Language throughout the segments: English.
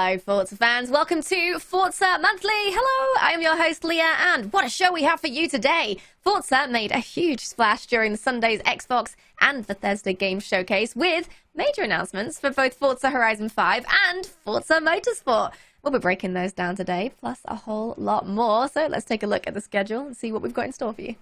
Hello, Forza fans. Welcome to Forza Monthly. Hello, I am your host, Leah, and what a show we have for you today. Forza made a huge splash during the Sunday's Xbox and Bethesda Games Showcase with major announcements for both Forza Horizon 5 and Forza Motorsport. We'll be breaking those down today, plus a whole lot more. So let's take a look at the schedule and see what we've got in store for you.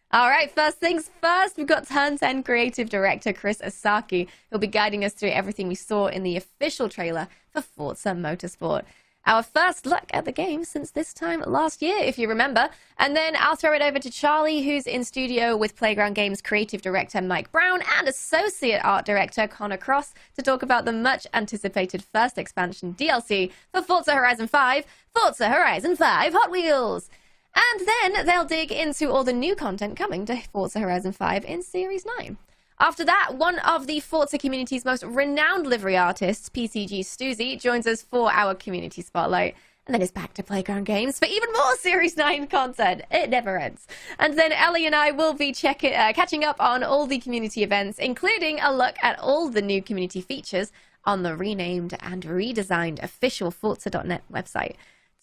All right, first things first, we've got Turn 10 creative director Chris Esaki, who'll be guiding us through everything we saw in the official trailer for Forza Motorsport. Our first look at the game since this time last year, if you remember. And then I'll throw it over to Charlie, who's in studio with Playground Games creative director Mike Brown and associate art director Connor Cross to talk about the much-anticipated first expansion DLC for Forza Horizon 5, Forza Horizon 5 Hot Wheels. And then they'll dig into all the new content coming to Forza Horizon 5 in Series 9. After that, one of the Forza community's most renowned livery artists, PTG Stuzib85, joins us for our community spotlight. And then it's back to Playground Games for even more Series 9 content. It never ends. And then Ellie and I will be catching up on all the community events, including a look at all the new community features on the renamed and redesigned official Forza.net website.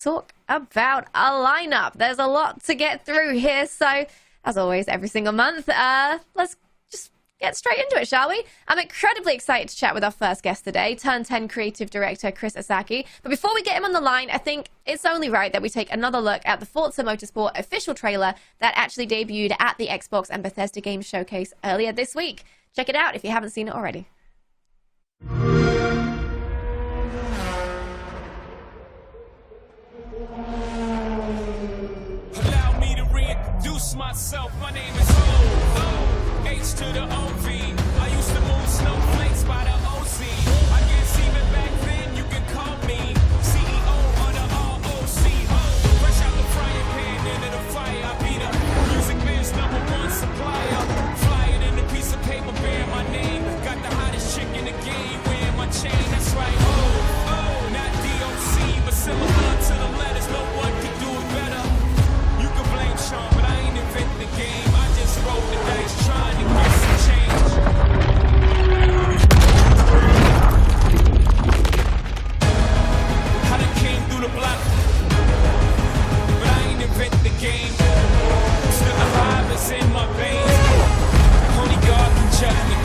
Talk about a lineup. There's a lot to get through here, so as always, every single month, let's just get straight into it, shall we? I'm incredibly excited to chat with our first guest today, Turn 10 creative director Chris Esaki. But before we get him on the line, I think it's only right that we take another look at the Forza Motorsport official trailer that actually debuted at the Xbox and Bethesda Games Showcase earlier this week. Check it out if you haven't seen it already. Myself, my name is O, H to the OV. I used to move snowflakes by the OC. I guess even back then you can call me CEO of the ROC. Fresh out the frying pan into the fire. I be the music band's #1 supplier. Flying in a piece of paper bearing my name. Got the hottest chick in the game wearing my chain. That's right, not DOC, but similar to the letters. No one can do it better. You can blame Sean, but I ain't invent the game. I just rolled the dice trying to get some change. I done came through the block, but I ain't invent the game. Still alive, it's in my veins. Only God can judge me.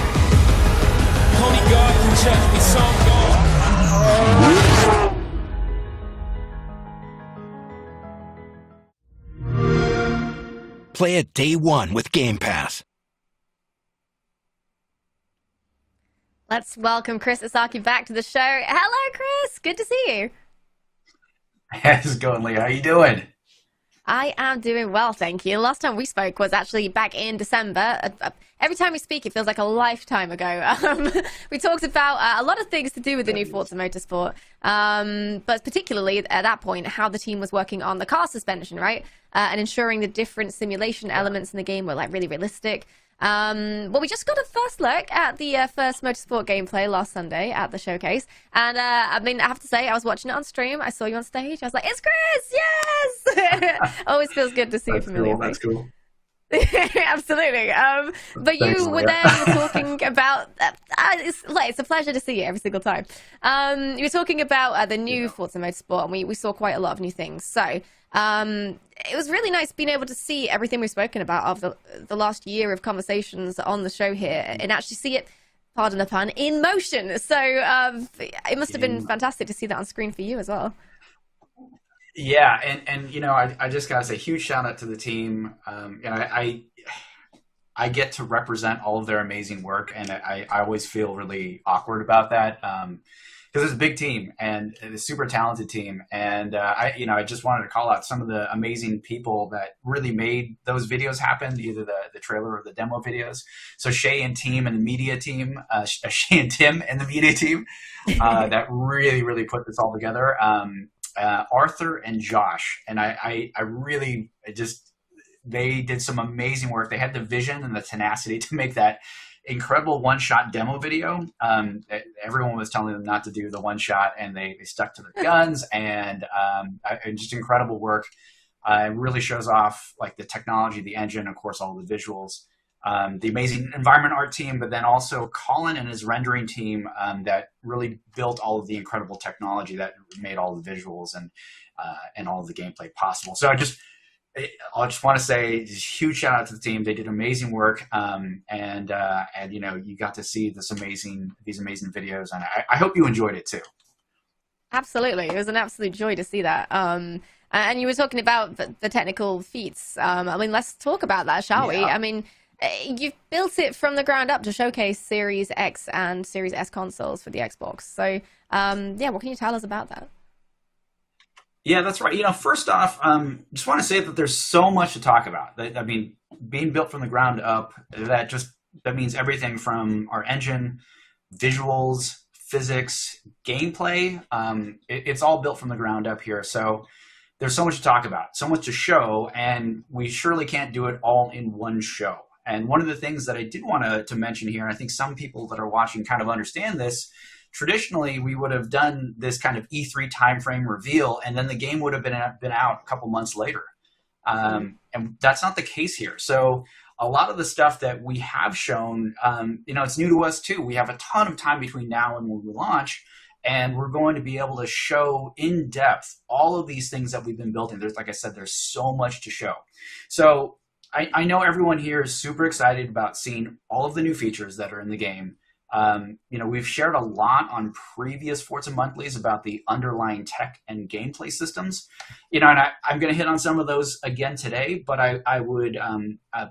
Only God can judge me. So I'm gone. Play it day one with Game Pass. Let's welcome Chris Esaki back to the show. Hello, Chris. Good to see you. How's it going, Leah? How you doing? I am doing well, thank you. Last time we spoke was actually back in December. Every time we speak, it feels like a lifetime ago. We talked about a lot of things to do with the new Forza Motorsport, but particularly at that point, how the team was working on the car suspension, right? And ensuring the different simulation elements in the game were like really realistic. Well, we just got a first look at the first Motorsport gameplay last Sunday at the showcase. And I mean, I have to say, I was watching it on stream. I saw you on stage. I was like, it's Chris! Yes! Always feels good to see a familiar face. That's cool. Absolutely. But Thanks, you were Leah. there, you were talking about... it's a pleasure to see you every single time. You were talking about the new Forza Motorsport, and we saw quite a lot of new things. So it was really nice being able to see everything we've spoken about of the last year of conversations on the show here, and actually see it, pardon the pun, in motion. So it must have been fantastic to see that on screen for you as well. Yeah, and you know, I just gotta say, huge shout out to the team. I get to represent all of their amazing work, and I always feel really awkward about that because it's a big team and a super talented team. And I just wanted to call out some of the amazing people that really made those videos happen, either the trailer or the demo videos. So Shay and team and the media team, Shay and Tim and the media team, that really put this all together. Arthur and Josh, and I really just, they did some amazing work. They had the vision and the tenacity to make that incredible one-shot demo video. Everyone was telling them not to do the one-shot, and they stuck to their guns, and just incredible work. It really shows off like the technology, the engine, of course, all the visuals. the amazing environment art team, but then also Colin and his rendering team that really built all of the incredible technology that made all the visuals and all of the gameplay possible. So I just want to say a huge shout out to the team. They did amazing work, and you know, you got to see these amazing videos, and I hope you enjoyed it too. Absolutely, it was an absolute joy to see that. And you were talking about the technical feats. I mean, let's talk about that, shall we? I mean, you've built it from the ground up to showcase Series X and Series S consoles for the Xbox. So, yeah, what can you tell us about that? Yeah, that's right. You know, first off, just want to say that there's so much to talk about. I mean, being built from the ground up, that means everything from our engine, visuals, physics, gameplay. It's all built from the ground up here. So there's so much to talk about, so much to show, and we surely can't do it all in one show. And one of the things that I did want to mention here, and I think some people that are watching kind of understand this, traditionally, we would have done this kind of E3 timeframe reveal, and then the game would have been out a couple months later. And that's not the case here. So a lot of the stuff that we have shown, you know, it's new to us too. We have a ton of time between now and when we launch, and we're going to be able to show in depth all of these things that we've been building. There's, like I said, there's so much to show. So I know everyone here is super excited about seeing all of the new features that are in the game. You know, we've shared a lot on previous Forza Monthlies about the underlying tech and gameplay systems. You know, and I'm going to hit on some of those again today, but I would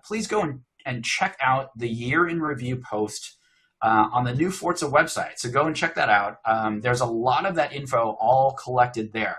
please go and check out the year in review post on the new Forza website. So go and check that out. There's a lot of that info all collected there.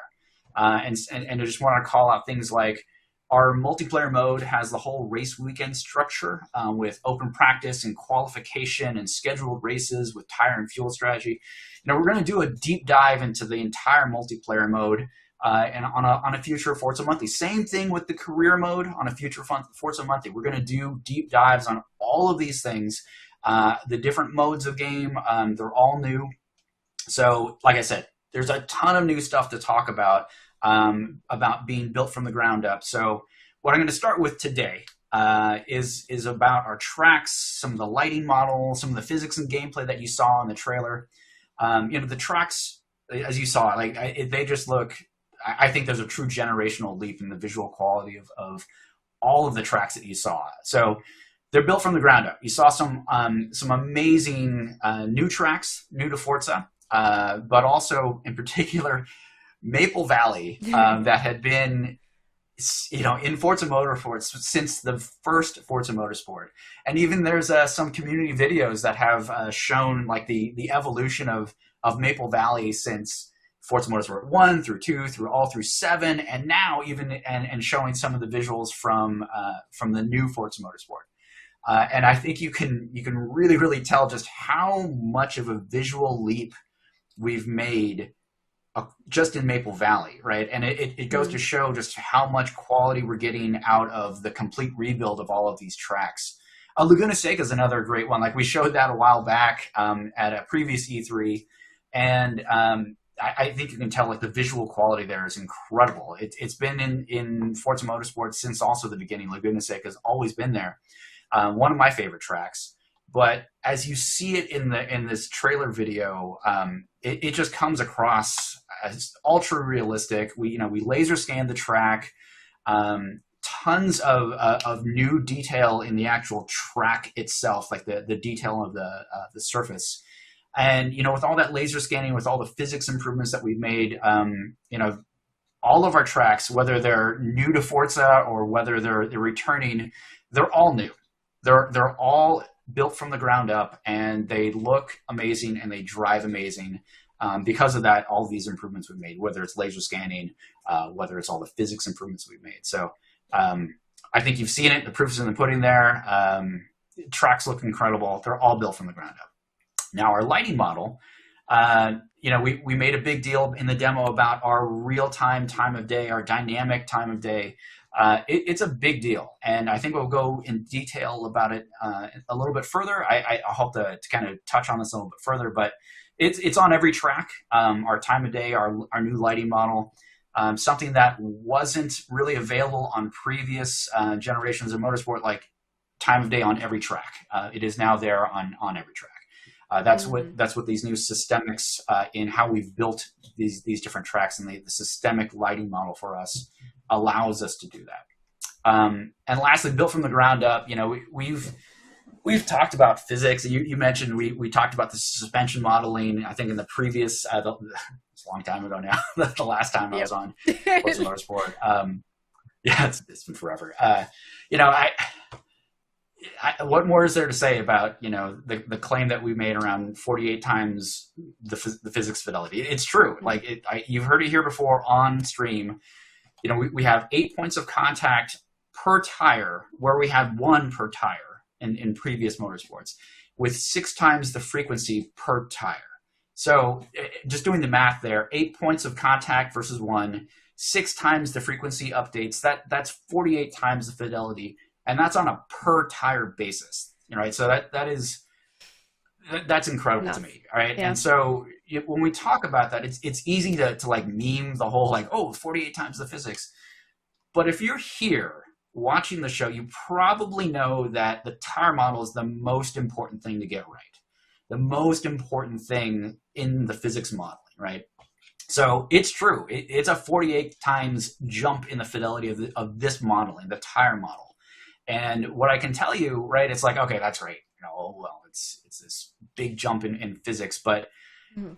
And I just want to call out things like our multiplayer mode has the whole race weekend structure with open practice and qualification and scheduled races with tire and fuel strategy. You know, we're going to do a deep dive into the entire multiplayer mode and on a future Forza Monthly. Same thing with the career mode on a future Forza Monthly. We're going to do deep dives on all of these things, the different modes of game. They're all new. So, like I said, there's a ton of new stuff to talk about being built from the ground up. So what I'm going to start with today is about our tracks, some of the lighting models, some of the physics and gameplay that you saw in the trailer. You know, the tracks, as you saw, like they just look. I think there's a true generational leap in the visual quality of all of the tracks that you saw. So they're built from the ground up. You saw some amazing new tracks, new to Forza, but also in particular Maple Valley that had been, you know, in Forza Motorsport since the first Forza Motorsport. And even there's some community videos that have shown like the evolution of Maple Valley since Forza Motorsport 1 through 2 through 7, and now even and showing some of the visuals from the new Forza Motorsport. And I think you can really, really tell just how much of a visual leap we've made just in Maple Valley, right? And it goes to show just how much quality we're getting out of the complete rebuild of all of these tracks. Laguna Seca is another great one. Like we showed that a while back at a previous E3, and I think you can tell like the visual quality there is incredible. It's been in Forza Motorsport since also the beginning. Laguna Seca has always been there. One of my favorite tracks. But as you see it in this trailer video, it just comes across as ultra realistic. We laser scanned the track, tons of new detail in the actual track itself, like the detail of the surface. And you know, with all that laser scanning, with all the physics improvements that we've made, you know, all of our tracks, whether they're new to Forza or whether they're returning, they're all new. They're all built from the ground up, and they look amazing and they drive amazing because of that. All of these improvements we've made, whether it's laser scanning, whether it's all the physics improvements we've made. So I think you've seen it. The proof's in the pudding there. Tracks look incredible. They're all built from the ground up. Now our lighting model, you know, we made a big deal in the demo about our real-time time of day, our dynamic time of day. It's a big deal, and I think we'll go in detail about it a little bit further. I hope to kind of touch on this a little bit further, but it's on every track. Our time of day, our new lighting model, something that wasn't really available on previous generations of motorsport, like time of day on every track. It is now there on every track. That's what these new systemics in how we've built these different tracks, and the systemic lighting model for us allows us to do that. And lastly, built from the ground up, we've talked about physics. You mentioned we talked about the suspension modeling, I think in the previous, it's a long time ago now, the last time I was on Forza Motorsport. Yeah, it's been forever. What more is there to say about, the claim that we made around 48 times the physics fidelity? It's true. Like you've heard it here before on stream. We have 8 points of contact per tire, where we had 1 per tire in previous motorsports, with 6 times the frequency per tire. So just doing the math there, 8 points of contact versus 1, 6 times the frequency updates. That's 48 times the fidelity, and that's on a per tire basis. Right? So that's incredible to me. All right. Yeah. And so when we talk about that, it's easy to like meme the whole 48 times the physics. But if you're here watching the show, you probably know that the tire model is the most important thing to get right. The most important thing in the physics modeling, right? So it's true. It's a 48 times jump in the fidelity of this modeling, the tire model. And what I can tell you, right, it's like, okay, that's great. It's this big jump in physics, but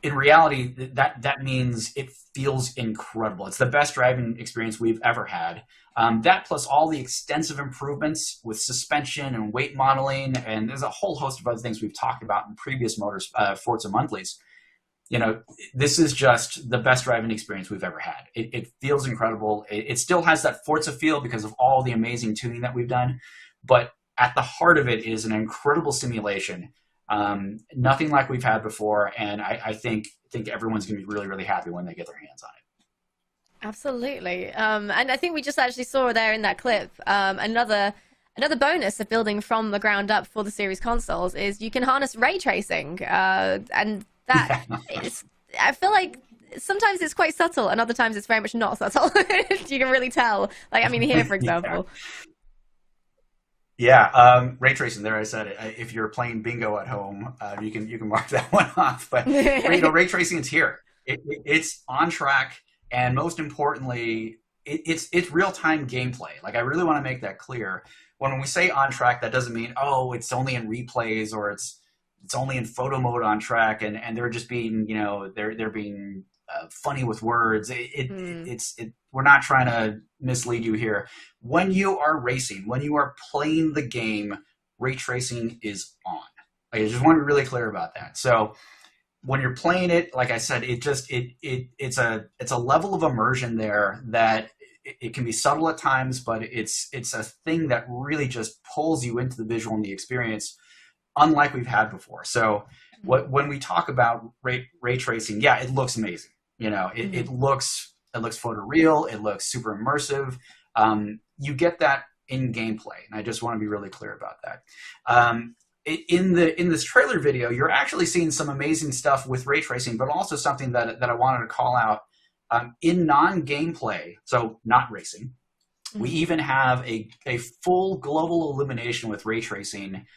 in reality, that means it feels incredible. It's the best driving experience we've ever had. That plus all the extensive improvements with suspension and weight modeling, and there's a whole host of other things we've talked about in previous Forza Monthlies. This is just the best driving experience we've ever had. It feels incredible. It still has that Forza feel because of all the amazing tuning that we've done, but at the heart of it is an incredible simulation. Nothing like we've had before, and I think everyone's going to be really, really happy when they get their hands on it. Absolutely. And I think we just actually saw there in that clip another bonus of building from the ground up for the series consoles is you can harness ray tracing, and that is, I feel like sometimes it's quite subtle, and other times it's very much not subtle. You can really tell. Here, for example. Yeah, ray tracing. There, I said it. If you're playing bingo at home, you can mark that one off. But ray tracing is here. It's on track, and most importantly, it's real time gameplay. I really want to make that clear. When we say on track, that doesn't mean it's only in replays or it's only in photo mode on track, and they're just being they're being funny with words. We're not trying to mislead you here. When you are racing, when you are playing the game, ray tracing is on. I just want to be really clear about that. So when you're playing it, like I said, it's a level of immersion there that it can be subtle at times, but it's a thing that really just pulls you into the visual and the experience, unlike we've had before. So when we talk about ray tracing, yeah, it looks amazing. It looks photoreal. It looks super immersive. You get that in gameplay, and I just want to be really clear about that. In this trailer video, you're actually seeing some amazing stuff with ray tracing, but also something that I wanted to call out in non-gameplay, so not racing. We even have a full global illumination with ray tracing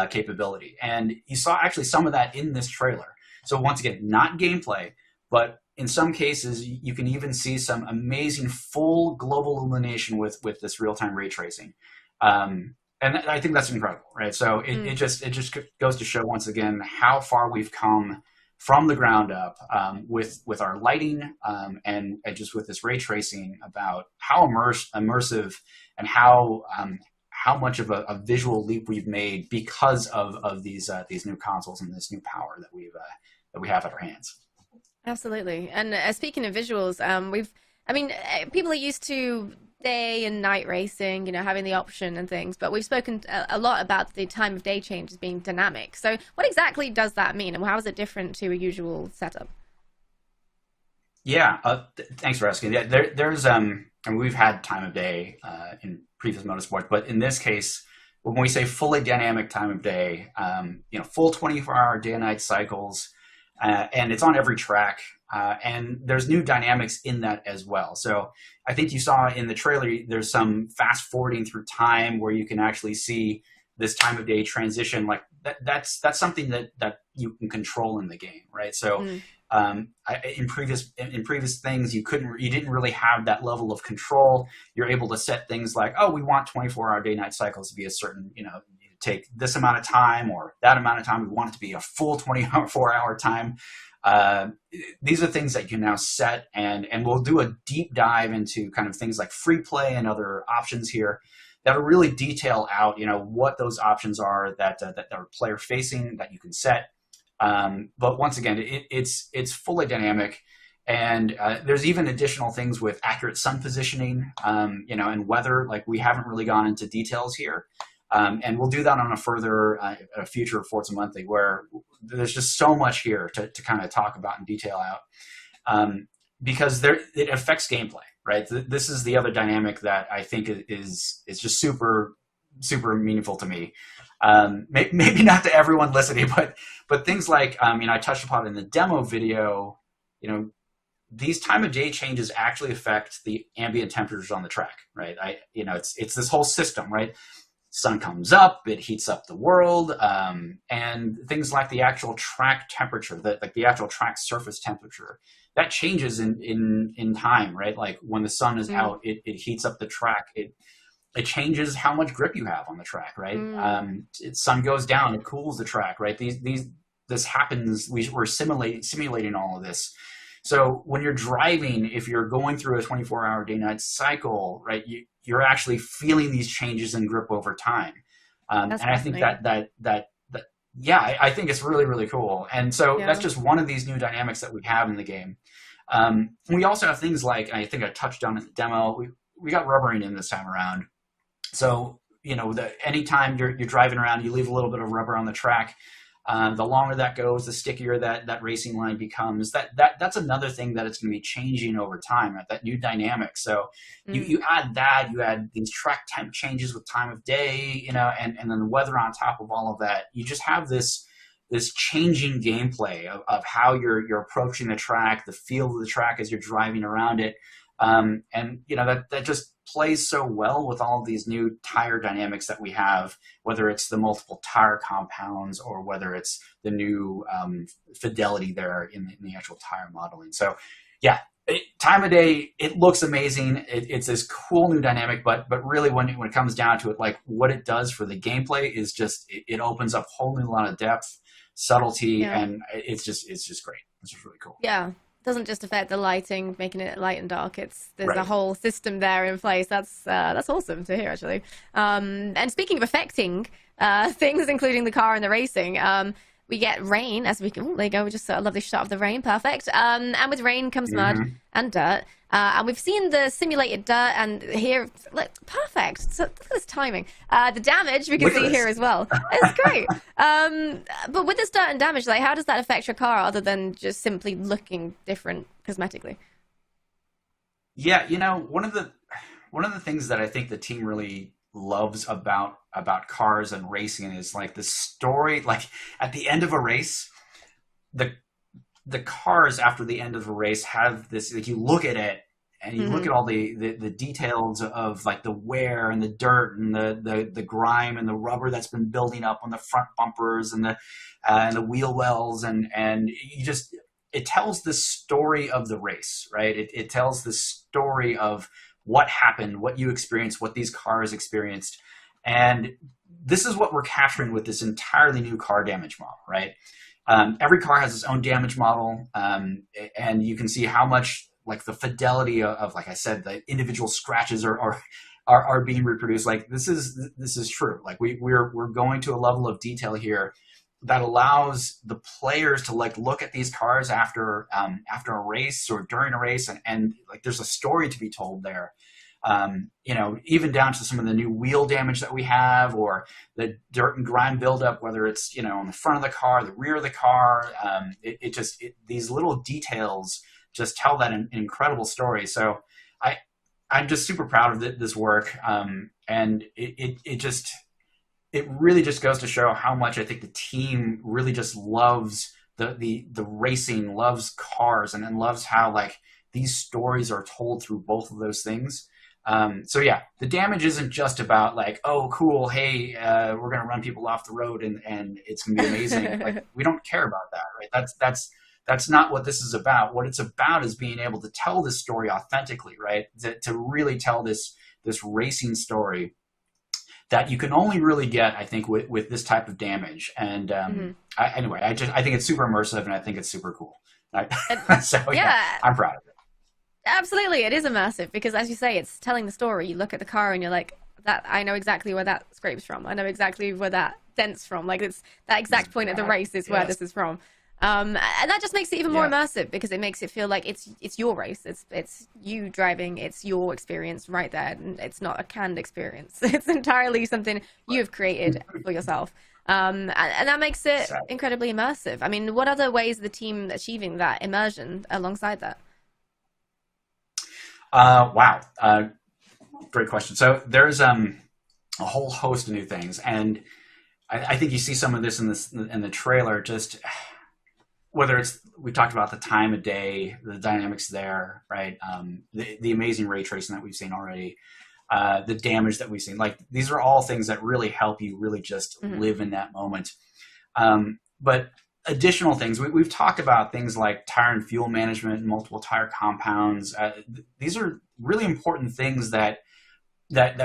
capability, and you saw actually some of that in this trailer. So once again, not gameplay, but in some cases, you can even see some amazing full global illumination with this real-time ray tracing. And I think that's incredible, right? So it just goes to show once again how far we've come from the ground up with our lighting and just with this ray tracing, about how immersive and how much of a visual leap we've made because of these new consoles and this new power that we have at our hands. Absolutely. And speaking of visuals, people are used to day and night racing, having the option and things, but we've spoken a lot about the time of day changes being dynamic. So what exactly does that mean, and how is it different to a usual setup? Yeah, thanks for asking. Yeah, there's we've had time of day in previous motorsports, but in this case, when we say fully dynamic time of day, full 24-hour day and night cycles, and it's on every track, and there's new dynamics in that as well. So I think you saw in the trailer, there's some fast forwarding through time where you can actually see this time of day transition, like that's something that you can control in the game, right? So in previous things, you didn't really have that level of control. You're able to set things like, oh, we want 24-hour day-night cycles to be a certain, take this amount of time or that amount of time. We want it to be a full 24-hour time. These are things that you can now set, and we'll do a deep dive into kind of things like free play and other options here that'll really detail out, what those options are that are player facing that you can set. But once again, it's fully dynamic, and there's even additional things with accurate sun positioning, and weather. Like, we haven't really gone into details here. And we'll do that on a future Forza Monthly, where there's just so much here to kind of talk about and detail out, because it affects gameplay, right? This is the other dynamic that I think is just super, super meaningful to me. Maybe not to everyone listening, but things like, I touched upon in the demo video, these time of day changes actually affect the ambient temperatures on the track, right? It's this whole system, right? Sun comes up, it heats up the world, and things like the actual track temperature, like the actual track surface temperature, that changes in time, right? Like, when the sun is out, it heats up the track. It changes how much grip you have on the track, right? Sun goes down, it cools the track, right? This happens. We're simulating all of this. So when you're driving, if you're going through a 24-hour day-night cycle, right, you're actually feeling these changes in grip over time. And I think I think it's really, really cool. And so that's just one of these new dynamics that we have in the game. We also have things like, I think I touched on in the demo, we got rubbering in this time around. So, anytime you're driving around, you leave a little bit of rubber on the track. The longer that goes, the stickier that racing line becomes. That's another thing that it's going to be changing over time, right? That new dynamic. So you add that, you add these track temp changes with time of day, and then the weather on top of all of that. You just have this changing gameplay of how you're approaching the track, the feel of the track as you're driving around it. And that just plays so well with all of these new tire dynamics that we have, whether it's the multiple tire compounds or whether it's the new fidelity there in the actual tire modeling. So time of day, it looks amazing. It's this cool new dynamic, but really when it comes down to it, like, what it does for the gameplay is just, it opens up a whole new lot of depth, subtlety, and it's just great. It's just really cool. Yeah. Doesn't just affect the lighting, making it light and dark. There's a whole system there in place. That's awesome to hear, actually. And speaking of affecting things, including the car and the racing, we get rain as we can. Oh, there you go. We just saw a lovely shot of the rain. Perfect. And with rain comes mud and dirt. And we've seen the simulated dirt, and here, look, perfect. So look at this timing. The damage we can see here as well. It's great. But with this dirt and damage, like, how does that affect your car other than just simply looking different cosmetically? Yeah, one of the things that I think the team really loves about cars and racing is, like, the story. Like, at the end of a race, the cars after the end of a race have this, like, you look at it and you look at all the details of, like, the wear and the dirt and the grime and the rubber that's been building up on the front bumpers and the wheel wells, and you just, it tells the story of the race, right? It tells the story of what happened, what you experienced, what these cars experienced. And this is what we're capturing with this entirely new car damage model, right? Every car has its own damage model, and you can see how much, like, the fidelity of, like I said, the individual scratches are being reproduced. Like, this is true. Like, we're going to a level of detail here that allows the players to, like, look at these cars after a race or during a race, and like, there's a story to be told there. Even down to some of the new wheel damage that we have, or the dirt and grime buildup, whether it's, on the front of the car, the rear of the car. These little details just tell that an incredible story. So I'm just super proud of this work. And it really just goes to show how much I think the team really just loves the racing, loves cars, and then loves how, like, these stories are told through both of those things. So yeah, the damage isn't just about like, oh, cool, hey, we're gonna run people off the road and it's gonna be amazing. Like, we don't care about that, right? That's not what this is about. What it's about is being able to tell this story authentically, right? To really tell this racing story that you can only really get, I think, with this type of damage. And anyway, I think it's super immersive, and I think it's super cool. So yeah, I'm proud of it. Absolutely, it is immersive because, as you say, it's telling the story. You look at the car and you're like, "That I know exactly where that scrapes from. I know exactly where that dents from. Like, it's that exact point of the race is where this is from." And that just makes it even more immersive because it makes it feel like it's your race. It's you driving. It's your experience right there. And it's not a canned experience. It's entirely something you have created for yourself. And that makes it incredibly immersive. I mean, what other ways is the team achieving that immersion alongside that? Wow. Great question. So there's a whole host of new things, and I think you see some of this in the trailer. Just whether it's, we talked about the time of day, the dynamics there, right? The amazing ray tracing that we've seen already, the damage that we've seen. Like, these are all things that really help you really just live in that moment. But additional things, we've talked about things like tire and fuel management, multiple tire compounds. These are really important things that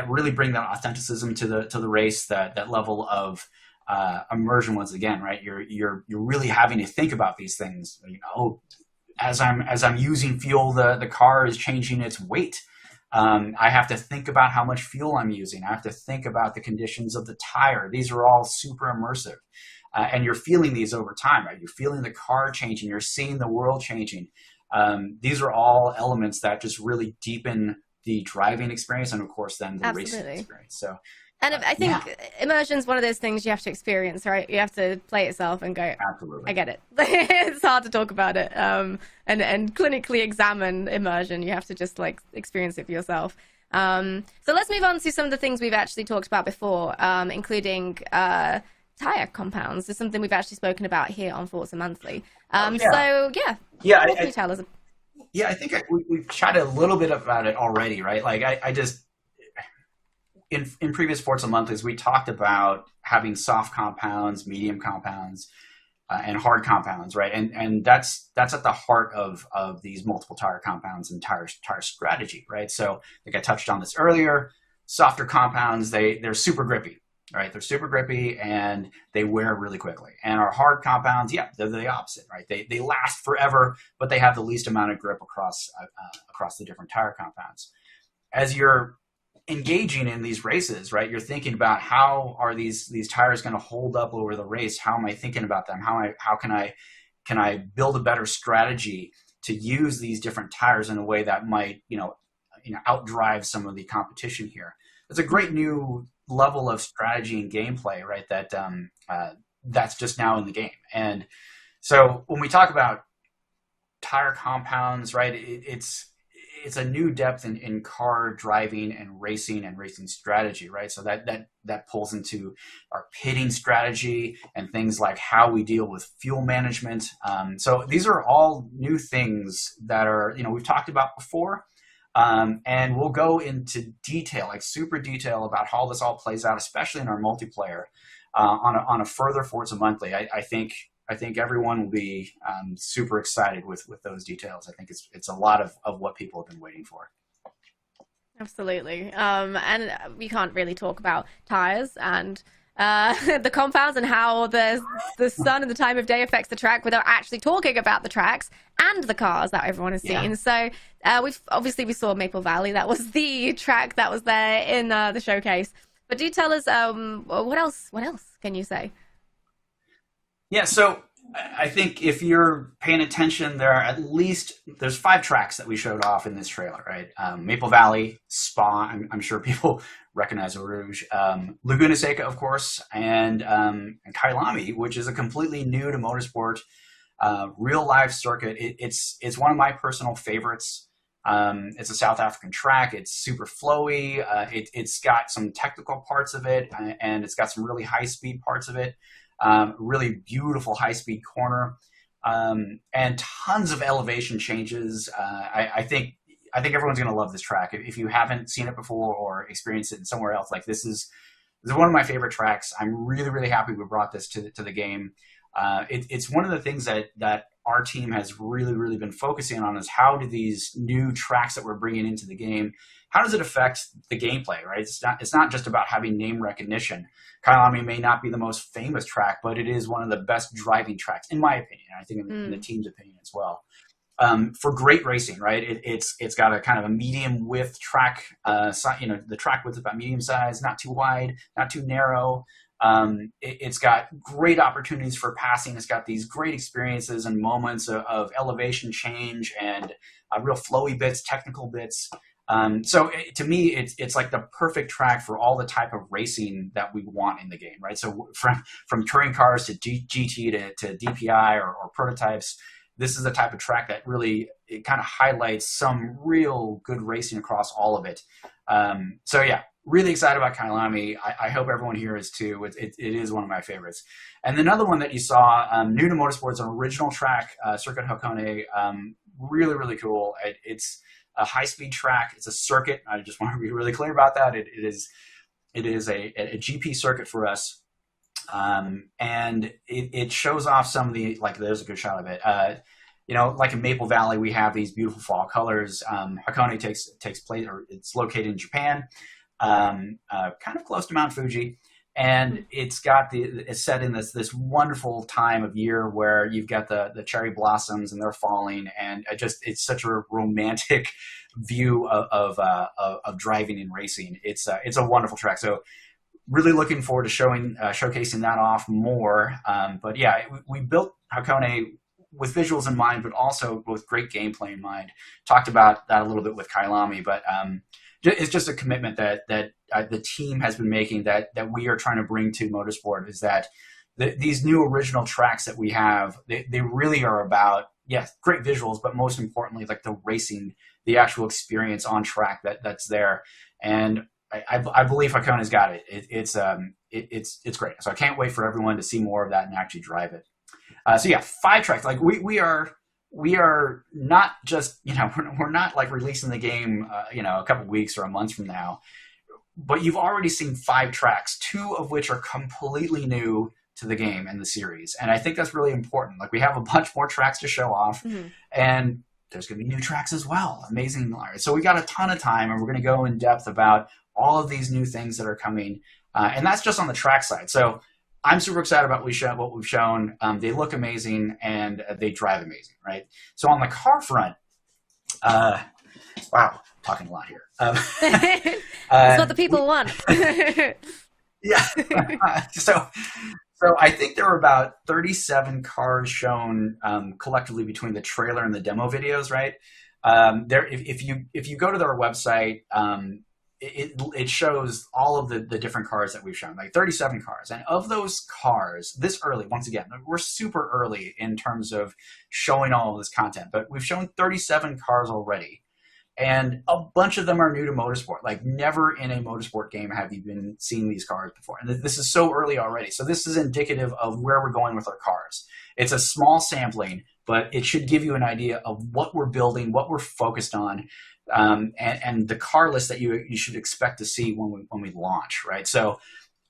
really bring that authenticism to the race, that level of immersion. Once again, right? You're really having to think about these things. You know, as I'm using fuel, the car is changing its weight. I have to think about how much fuel I'm using. I have to think about the conditions of the tire. These are all super immersive. And you're feeling these over time, right? You're feeling the car changing. You're seeing the world changing. These are all elements that just really deepen the driving experience, and of course, then the racing experience. So, and I think immersion is one of those things you have to experience, right? You have to play it yourself and go, absolutely, I get it. It's hard to talk about it, and clinically examine immersion. You have to just like experience it for yourself. So let's move on to some of the things we've actually talked about before, including tire compounds. Is something we've actually spoken about here on Forza Monthly. So what can you tell us? Yeah, I think we've chatted a little bit about it already, right? Like, I just in previous Forza Monthlies, we talked about having soft compounds, medium compounds, and hard compounds, right? And that's at the heart of these multiple tire compounds and tire strategy, right? So, like I touched on this earlier, softer compounds, they're super grippy, right? They're super grippy and they wear really quickly. And our hard compounds, they're the opposite, right? They last forever, but they have the least amount of grip across the different tire compounds. As you're engaging in these races, right, you're thinking about, how are these tires going to hold up over the race? How am I thinking about them? How can I build a better strategy to use these different tires in a way that might outdrive some of the competition here? It's a great new level of strategy and gameplay, right? That's just now in the game. And so when we talk about tire compounds, right, it's a new depth in car driving and racing strategy, right? So that pulls into our pitting strategy and things like how we deal with fuel management. So these are all new things that are, we've talked about before. And we'll go into detail, like super detail, about how this all plays out, especially in our multiplayer, on a further Forza Monthly. I think everyone will be super excited with those details. I think it's a lot of what people have been waiting for. Absolutely. And we can't really talk about tires and the compounds and how the sun and the time of day affects the track without actually talking about the tracks and the cars that everyone has seen. So we saw Maple Valley. That was the track that was there in the showcase. But do tell us, what else can you say? Yeah, so I think if you're paying attention, there's 5 tracks that we showed off in this trailer, right? Maple Valley, Spa, I'm sure people recognize Rouge, Laguna Seca, of course, and Kailami, which is a completely new to motorsport, real life circuit. It's one of my personal favorites. It's a South African track. It's super flowy. It's got some technical parts of it, and it's got some really high speed parts of it. Really beautiful high-speed corner, and tons of elevation changes. I think I think everyone's going to love this track. If you haven't seen it before or experienced it in somewhere else, like this is one of my favorite tracks. I'm really, really happy we brought this to the game. It's one of the things that our team has really, really been focusing on is how do these new tracks that we're bringing into the game, how does it affect the gameplay, right? It's not just about having name recognition. Kailami may not be the most famous track, but it is one of the best driving tracks, in my opinion. I think in the team's opinion as well. For great racing, right? It's got a kind of a medium width track. The track width is about medium size, not too wide, not too narrow. It's got great opportunities for passing. It's got these great experiences and moments of elevation change and real flowy bits, technical bits. To me, it's like the perfect track for all the type of racing that we want in the game, right? So from touring cars to GT to DPI or prototypes, this is the type of track that really it kind of highlights some real good racing across all of it. Really excited about Kailami. I hope everyone here is too. It is one of my favorites. And another one that you saw, new to Motorsport's an original track, Circuit Hakone, really, really cool. It's a high-speed track. It's a circuit. I just want to be really clear about that. It is a GP circuit for us. And it shows off some of the, like, there's a good shot of it. Like in Maple Valley, we have these beautiful fall colors. Hakone takes place, or it's located in Japan, kind of close to Mount Fuji. And it's set in this wonderful time of year where you've got the cherry blossoms and they're falling, and it's such a romantic view of driving and racing. It's a wonderful track. So really looking forward to showcasing that off more. But yeah, we built Hakone with visuals in mind, but also with great gameplay in mind. Talked about that a little bit with Kailami, but it's just a commitment that the team has been making that we are trying to bring to Motorsport, is that these new original tracks that we have, they really are about, yes, great visuals, but most importantly, like the racing, the actual experience on track that's there. And I believe Hakone's got it. It's great. So I can't wait for everyone to see more of that and actually drive it. 5 tracks. Like we are not just, we're not like releasing the game, a couple weeks or a month from now, but you've already seen 5 tracks, 2 of which are completely new to the game and the series. And I think that's really important. Like we have a bunch more tracks to show off, and there's going to be new tracks as well. Amazing. So we got a ton of time, and we're going to go in depth about all of these new things that are coming. And that's just on the track side. So I'm super excited about what we've shown. They look amazing, and they drive amazing, right? So on the car front, wow, talking a lot here. That's what the people want. Yeah. So I think there were about 37 cars shown collectively between the trailer and the demo videos, right? If you go to their website, it shows all of the different cars that we've shown, like 37 cars. And of those cars, this early, once again, we're super early in terms of showing all of this content, but we've shown 37 cars already. And a bunch of them are new to Motorsport. Like never in a Motorsport game have you been seeing these cars before. And this is so early already. So this is indicative of where we're going with our cars. It's a small sampling, but it should give you an idea of what we're building, what we're focused on, and the car list that you should expect to see when we launch, right? So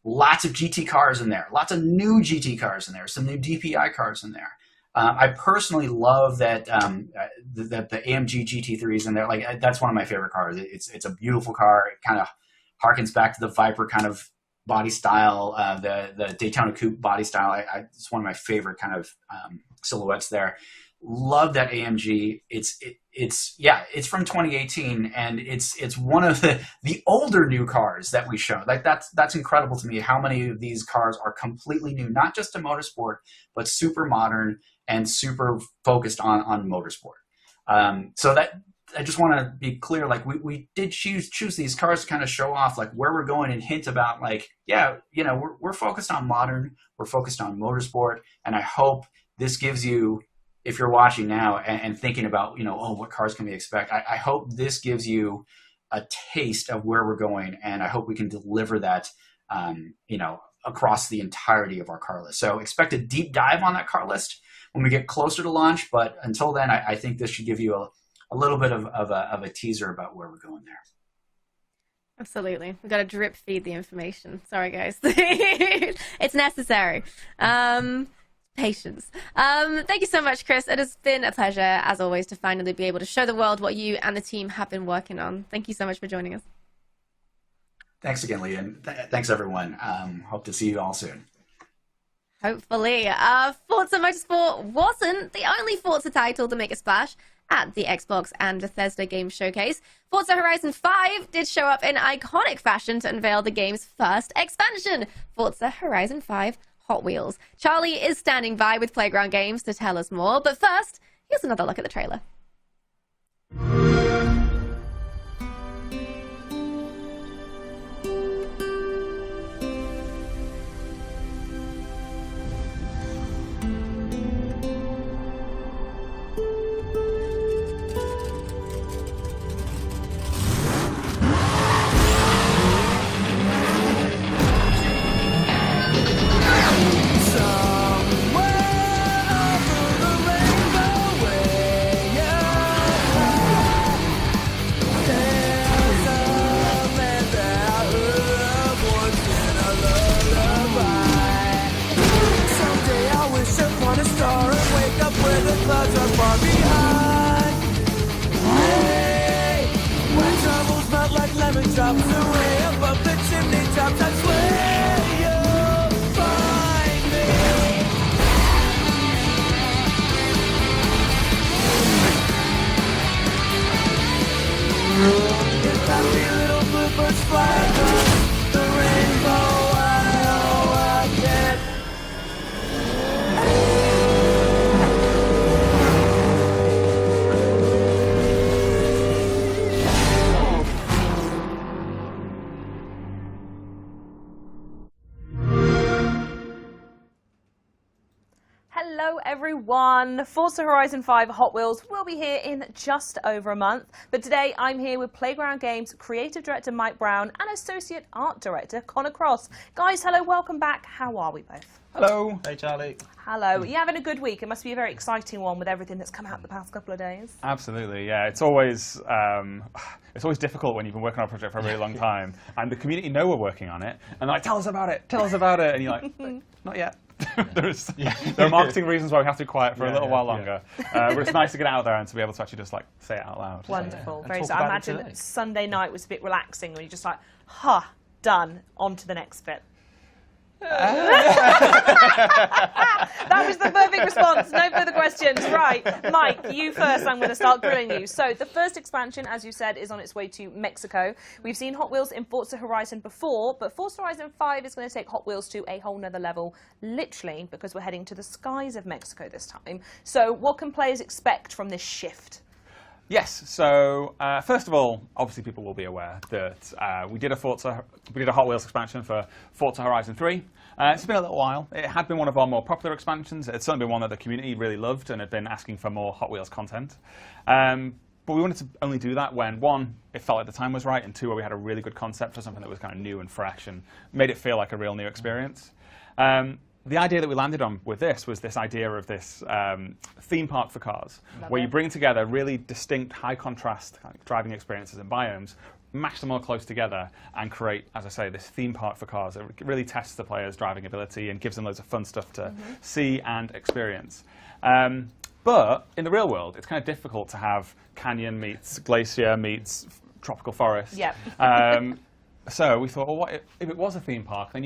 lots of GT cars in there, lots of new GT cars in there, some new DPI cars in there. I personally love that the AMG GT3 is in there. Like that's one of my favorite cars. It's a beautiful car. It kind of harkens back to the Viper kind of body style, the Daytona Coupe body style. It's one of my favorite kind of silhouettes there. Love that AMG. It's from 2018, and it's one of the older new cars that we show. Like that's incredible to me. How many of these cars are completely new, not just to Motorsport, but super modern and super focused on Motorsport. So that I just want to be clear. Like we did choose these cars to kind of show off like where we're going and hint about like, we're focused on modern, we're focused on Motorsport, and I hope this gives you, if you're watching now and thinking about, what cars can we expect? I hope this gives you a taste of where we're going, and I hope we can deliver that, across the entirety of our car list. So expect a deep dive on that car list when we get closer to launch, but until then, I think this should give you a a little bit of a teaser about where we're going there. Absolutely. We've got to drip feed the information. Sorry, guys. It's necessary. Patience. Thank you so much, Chris. It has been a pleasure, as always, to finally be able to show the world what you and the team have been working on. Thank you so much for joining us. Thanks again, Leah, and thanks, everyone. Hope to see you all soon. Hopefully. Forza Motorsport wasn't the only Forza title to make a splash at the Xbox and Bethesda Games Showcase. Forza Horizon 5 did show up in iconic fashion to unveil the game's first expansion, Forza Horizon 5 Hot Wheels. Charlie is standing by with Playground Games to tell us more, but first, here's another look at the trailer. Hello everyone! Forza Horizon 5 Hot Wheels will be here in just over a month, but today I'm here with Playground Games Creative Director Mike Brown and Associate Art Director Connor Cross. Guys, hello, welcome back. How are we both? Hello. Hey, Charlie. Hello. You having a good week? It must be a very exciting one with everything that's come out the past couple of days. Absolutely, yeah. It's always difficult when you've been working on a project for a really long time, and the community know we're working on it, and they're like, tell us about it, and you're like, not yet. There are marketing reasons why we have to be quiet for a little while longer. But it's nice to get out there and to be able to actually just like say it out loud. Wonderful. Very I imagine Sunday night was a bit relaxing when you're just like, done, on to the next bit. That was the perfect response. No further questions. Right, Mike, you first. I'm going to start grilling you. So the first expansion, as you said, is on its way to Mexico. We've seen Hot Wheels in Forza Horizon before, but Forza Horizon 5 is going to take Hot Wheels to a whole nother level, literally, because we're heading to the skies of Mexico this time. So what can players expect from this shift? Yes, so first of all, obviously people will be aware that we did a Hot Wheels expansion for Forza Horizon 3. It's been a little while. It had been one of our more popular expansions. It's certainly been one that the community really loved and had been asking for more Hot Wheels content. But we wanted to only do that when, one, it felt like the time was right, and two, where we had a really good concept for something that was kind of new and fresh and made it feel like a real new experience. The idea that we landed on with this was this idea of this theme park for cars, where you bring together really distinct, high-contrast driving experiences and biomes, mash them all close together, and create, as I say, this theme park for cars that really tests the player's driving ability and gives them loads of fun stuff to see and experience. But in the real world, it's kind of difficult to have canyon meets glacier meets tropical forest. Yep. So we thought, well, what if it was a theme park? Then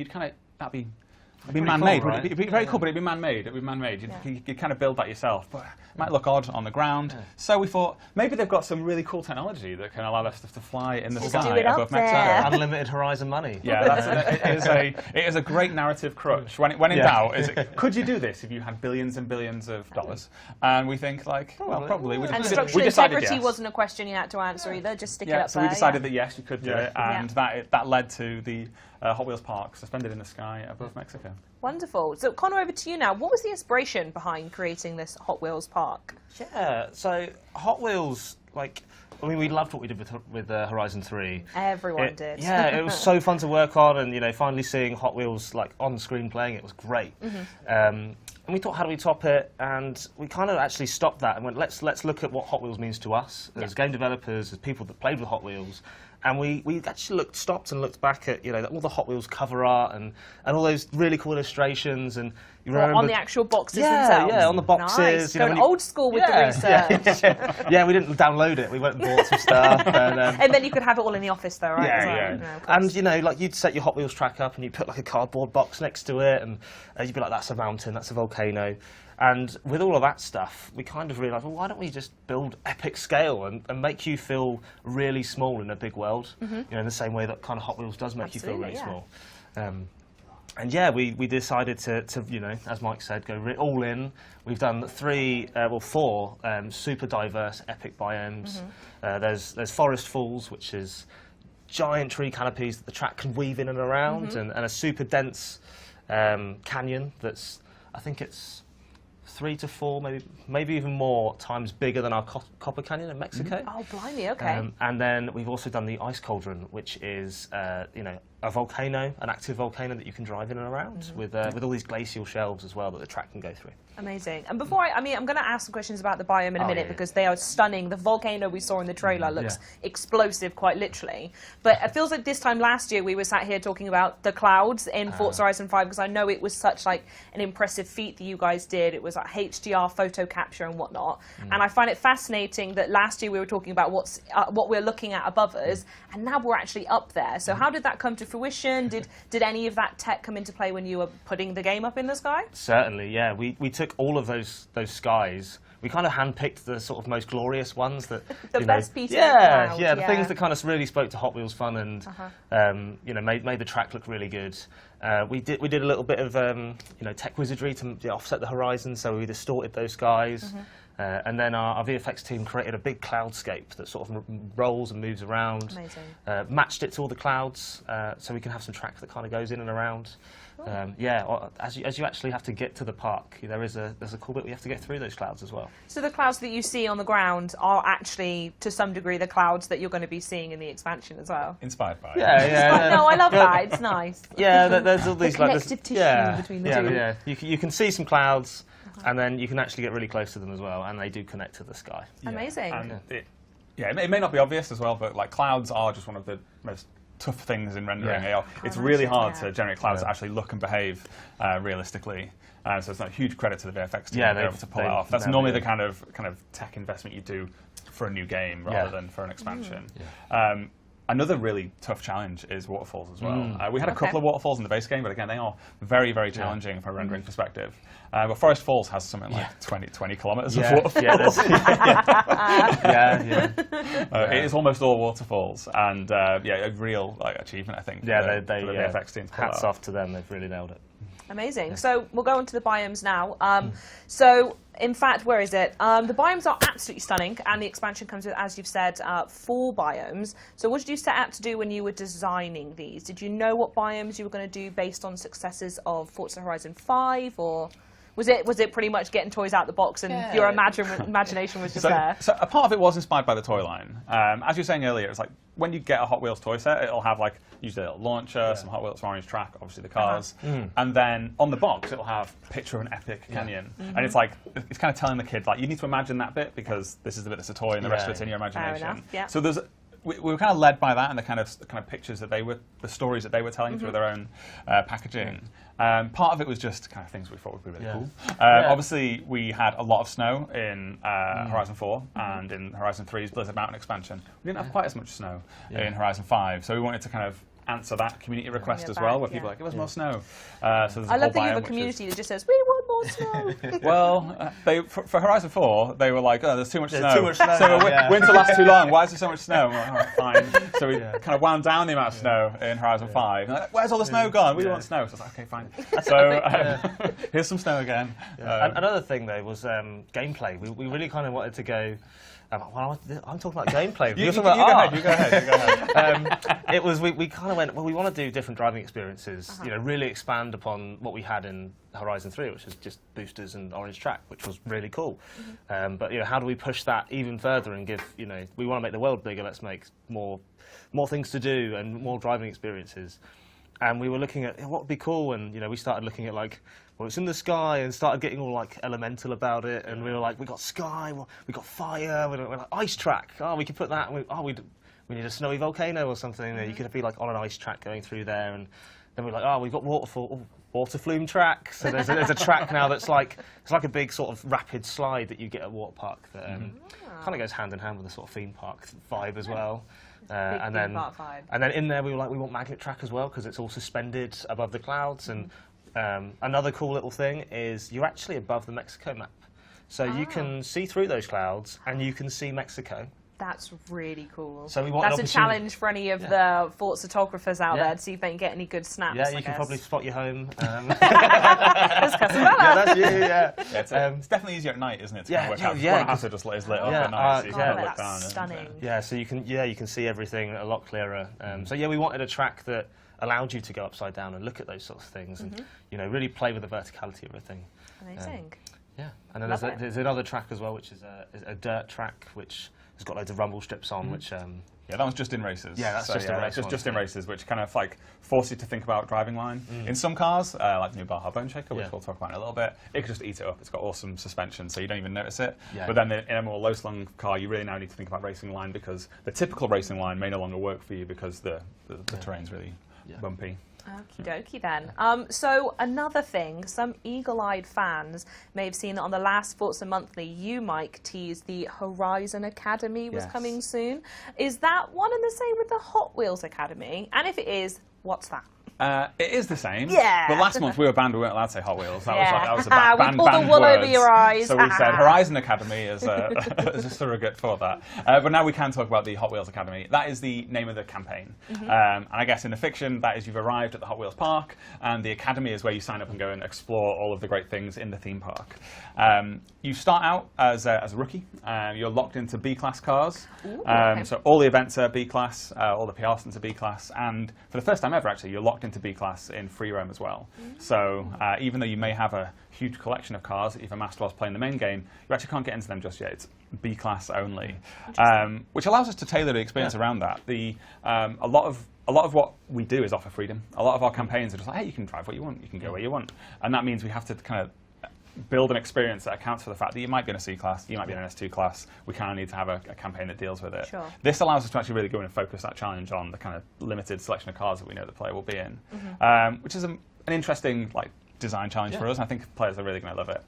that'd be man-made. Cool, right? It'd be very cool, but it'd be man-made. You'd kind of build that yourself, but it might look odd on the ground. Yeah. So we thought maybe they've got some really cool technology that can allow that stuff to fly in the sky above Mexico. Unlimited Horizon money. Yeah, it is a great narrative crutch. When in doubt, could you do this if you had billions and billions of dollars? And we think well, probably. And structural integrity wasn't a question you had to answer either. Just stick it up so there. We decided that yes, you could do it, and that led to the Hot Wheels park suspended in the sky above Mexico. Wonderful. So, Connor, over to you now. What was the inspiration behind creating this Hot Wheels park? Yeah, so Hot Wheels, we loved what we did with Horizon 3. Everyone did. Yeah, it was so fun to work on, and finally seeing Hot Wheels on the screen playing it was great. we thought, how do we top it? And we kind of actually stopped that and went, let's look at what Hot Wheels means to us as game developers, as people that played with Hot Wheels. And we actually stopped and looked back at all the Hot Wheels cover art and all those really cool illustrations. And you remember on the actual boxes themselves? Yeah, on the boxes. Nice. Going old school with the research. Yeah, we didn't download it. We went and bought some stuff. And then you could have it all in the office, though, right? Yeah. And like you'd set your Hot Wheels track up and you'd put like a cardboard box next to it, and you'd be like, that's a mountain, that's a volcano. And with all of that stuff, we kind of realised, well, why don't we just build epic scale and make you feel really small in a big world? In the same way that kind of Hot Wheels does make you feel really small. And yeah, we decided to as Mike said, go all in. We've done 4 super diverse epic biomes. There's Forest Falls, which is giant tree canopies that the track can weave in and around, and a super dense canyon that's, I think it's 3 to 4, maybe even more times bigger than our Copper Canyon in Mexico. Oh, blimey, okay. And then we've also done the Ice Cauldron, which is a volcano, an active volcano that you can drive in and around with all these glacial shelves as well that the track can go through. Amazing. And before I'm going to ask some questions about the biome in a minute because they are stunning. The volcano we saw in the trailer looks explosive, quite literally. But it feels like this time last year we were sat here talking about the clouds in Forza Horizon 5 because I know it was such like an impressive feat that you guys did. It was like HDR photo capture and whatnot. And I find it fascinating that last year we were talking about what we're looking at above us, and now we're actually up there. So how did that come to fruition? Did any of that tech come into play when you were putting the game up in the sky? Certainly, yeah. We took all of those skies. We kind of handpicked the sort of most glorious ones that the best pieces. The things that kind of really spoke to Hot Wheels fun and made the track look really good. We did a little bit of tech wizardry to offset the horizon, so we distorted those skies. And then our VFX team created a big cloudscape that sort of rolls and moves around. Amazing. Matched it to all the clouds, so we can have some track that kind of goes in and around. As you actually have to get to the park, there's a cool bit we have to get through those clouds as well. So the clouds that you see on the ground are actually, to some degree, the clouds that you're going to be seeing in the expansion as well. Inspired by. No, I love that. It's nice. Yeah, there's all these connective tissue between the two. Yeah, you can see some clouds. And then you can actually get really close to them as well, and they do connect to the sky. Amazing. And it may not be obvious as well, but like clouds are just one of the most tough things in rendering. It's really hard to generate clouds that actually look and behave realistically. So it's not a huge credit to the VFX team to be able to pull it off. That's normally the kind of tech investment you do for a new game rather than for an expansion. Another really tough challenge is waterfalls as well. We had a couple of waterfalls in the base game, but again, they are very, very challenging from a rendering perspective. But Forest Falls has something like 20 kilometers of waterfalls. It is almost all waterfalls, and a real achievement, I think. For the VFX team. Hats off to them; they've really nailed it. Amazing. So we'll go on to the biomes now. So, in fact, where is it? The biomes are absolutely stunning, and the expansion comes with, as you've said, 4 biomes. So what did you set out to do when you were designing these? Did you know what biomes you were going to do based on successes of Forza Horizon 5, or was it pretty much getting toys out the box and your imagination was just there? So a part of it was inspired by the toy line. As you were saying earlier, it's like when you get a Hot Wheels toy set, it'll have usually a launcher, some Hot Wheels orange track, obviously the cars, and then on the box it'll have picture an epic canyon, and it's kind of telling the kid you need to imagine that bit because this is the bit that's a toy and the rest of it's in your imagination. Fair enough, yeah. So we were kind of led by that and the kind of pictures that the stories that they were telling through their own packaging. Part of it was just kind of things we thought would be really cool. Obviously, we had a lot of snow in Horizon 4 and in Horizon 3's Blizzard Mountain expansion. We didn't have quite as much snow in Horizon 5, so we wanted to kind of answer that community request as well, where people are like, give us more snow. So I love that you have a community that just says, we want more snow. Well, for Horizon 4, they were like, oh, there's too much snow. Too much snow. So winter lasts too long. Why is there so much snow? Like, all right, fine. So we kind of wound down the amount of snow in Horizon 5. Like, where's all the snow gone? We want snow. So I was like, okay, fine. So here's some snow again. Another thing, though, was gameplay. We really kind of wanted to go... well, I'm talking about gameplay. You go ahead. It was we kind of went, well, we want to do different driving experiences. Really expand upon what we had in Horizon 3, which was just boosters and orange track, which was really cool. But how do we push that even further and give we want to make the world bigger. Let's make more things to do and more driving experiences. and we were looking at what would be cool, and we started looking at like, well, it's in the sky, and started getting all like elemental about it, and we were like, we got sky, we got fire, we're like ice track. Oh, we could put that. And we need a snowy volcano or something. You could be like on an ice track going through there, and then we're like, oh, we've got water flume track. So there's a track now that's like it's like a big sort of rapid slide that you get at a water park that kind of goes hand in hand with the sort of theme park vibe as well. And then in there we were like, we want magnet track as well because it's all suspended above the clouds. And another cool little thing is you're actually above the Mexico map, so you can see through those clouds and you can see Mexico. That's really cool. So we want That's a challenge for any of the Forza photographers out there to see if they can get any good snaps. Yeah, you can probably spot your home. That's Casabella. Yeah, that's you, yeah. It's definitely easier at night, isn't it, to work out? One has to just is lit up at night, so you can look down. Stunning. Yeah, so you can see everything a lot clearer. So yeah, we wanted a track that allowed you to go upside down and look at those sorts of things, and really play with the verticality of everything. Amazing. Yeah, and then there's another track as well, which is a dirt track, which has got loads of rumble strips on, which... yeah, that one's just in races. Yeah, that's just in races, which kind of like force you to think about driving line. In some cars, like the new Baja Bone Shaker, which we'll talk about in a little bit, it could just eat it up. It's got awesome suspension, so you don't even notice it. Yeah. But then in a more low-slung car, you really now need to think about racing line because the typical racing line may no longer work for you because the terrain's really bumpy. Okie dokie then. So another thing, some eagle-eyed fans may have seen that on the last Forza Monthly, you, Mike, teased the Horizon Academy was coming soon. Is that one and the same with the Hot Wheels Academy? And if it is, what's that? It is the same. Yeah. But last month we were banned. We weren't allowed to say Hot Wheels. That was a banned we pulled the wool over your eyes. So we said Horizon Academy as a surrogate for that. But now we can talk about the Hot Wheels Academy. That is the name of the campaign. And I guess in the fiction, that is you've arrived at the Hot Wheels park, and the Academy is where you sign up and go and explore all of the great things in the theme park. You start out as a rookie. You're locked into B-class cars. So all the events are B-class, all the PR stunts are B-class, and for the first time ever, actually, you're locked into B-class in free roam as well. So even though you may have a huge collection of cars that you've amassed whilst playing the main game, you actually can't get into them just yet. It's B-class only, which allows us to tailor the experience around that. A lot of what we do is offer freedom. A lot of our campaigns are just like, hey, you can drive what you want, you can go where you want, and that means we have to kind of build an experience that accounts for the fact that you might be in a C class, you might be in an S2 class. We kind of need to have a campaign that deals with it. Sure. This allows us to actually really go in and focus that challenge on the kind of limited selection of cars that we know the player will be in, which is an interesting design challenge for us, and I think players are really going to love it.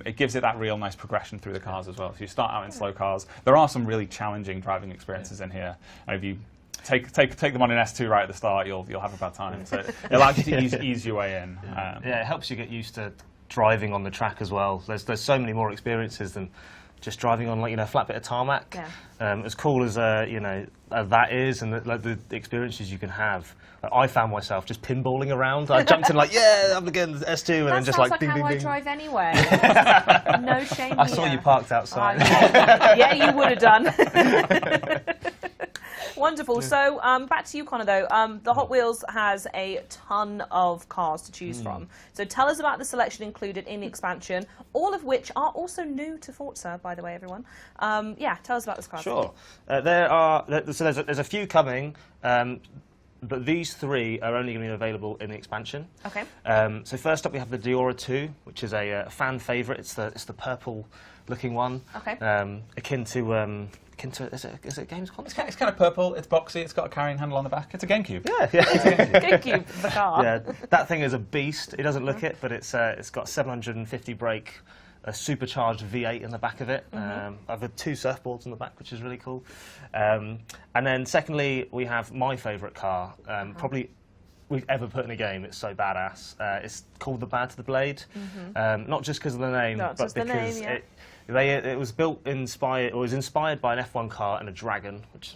It gives it that real nice progression through the cars as well. So you start out in slow cars. There are some really challenging driving experiences in here, and if you take them on an S2 right at the start, you'll have a bad time. So it allows you to ease your way in. It helps you get used to driving on the track as well. There's so many more experiences than just driving on a flat bit of tarmac. As cool as that is, and the experiences you can have. I found myself just pinballing around. I jumped in I'm again S2, and then just like ding, how ding, I ding. drive anyway. No shame. I saw you parked outside. Yeah, you would have done. Wonderful. So back to you, Connor, though. The Hot Wheels has a ton of cars to choose from. So tell us about the selection included in the expansion, all of which are also new to Forza, by the way, everyone. Tell us about this car. Sure. There's a few coming, but these three are only going to be available in the expansion. Okay. So first up we have the Diora 2, which is a fan favourite. It's the purple-looking one. Okay. Akin to is it a games console? It's kind of purple. It's boxy. It's got a carrying handle on the back. It's a GameCube. Yeah. GameCube, the car. Yeah, that thing is a beast. It doesn't look it, but it's got 750 brake, a supercharged V8 in the back of it. I've got 2 surfboards in the back, which is really cool. And then secondly, we have my favourite car, probably we've ever put in a game. It's so badass. It's called the Bad to the Blade, not just because of the name, but because it was inspired by an F1 car and a dragon, which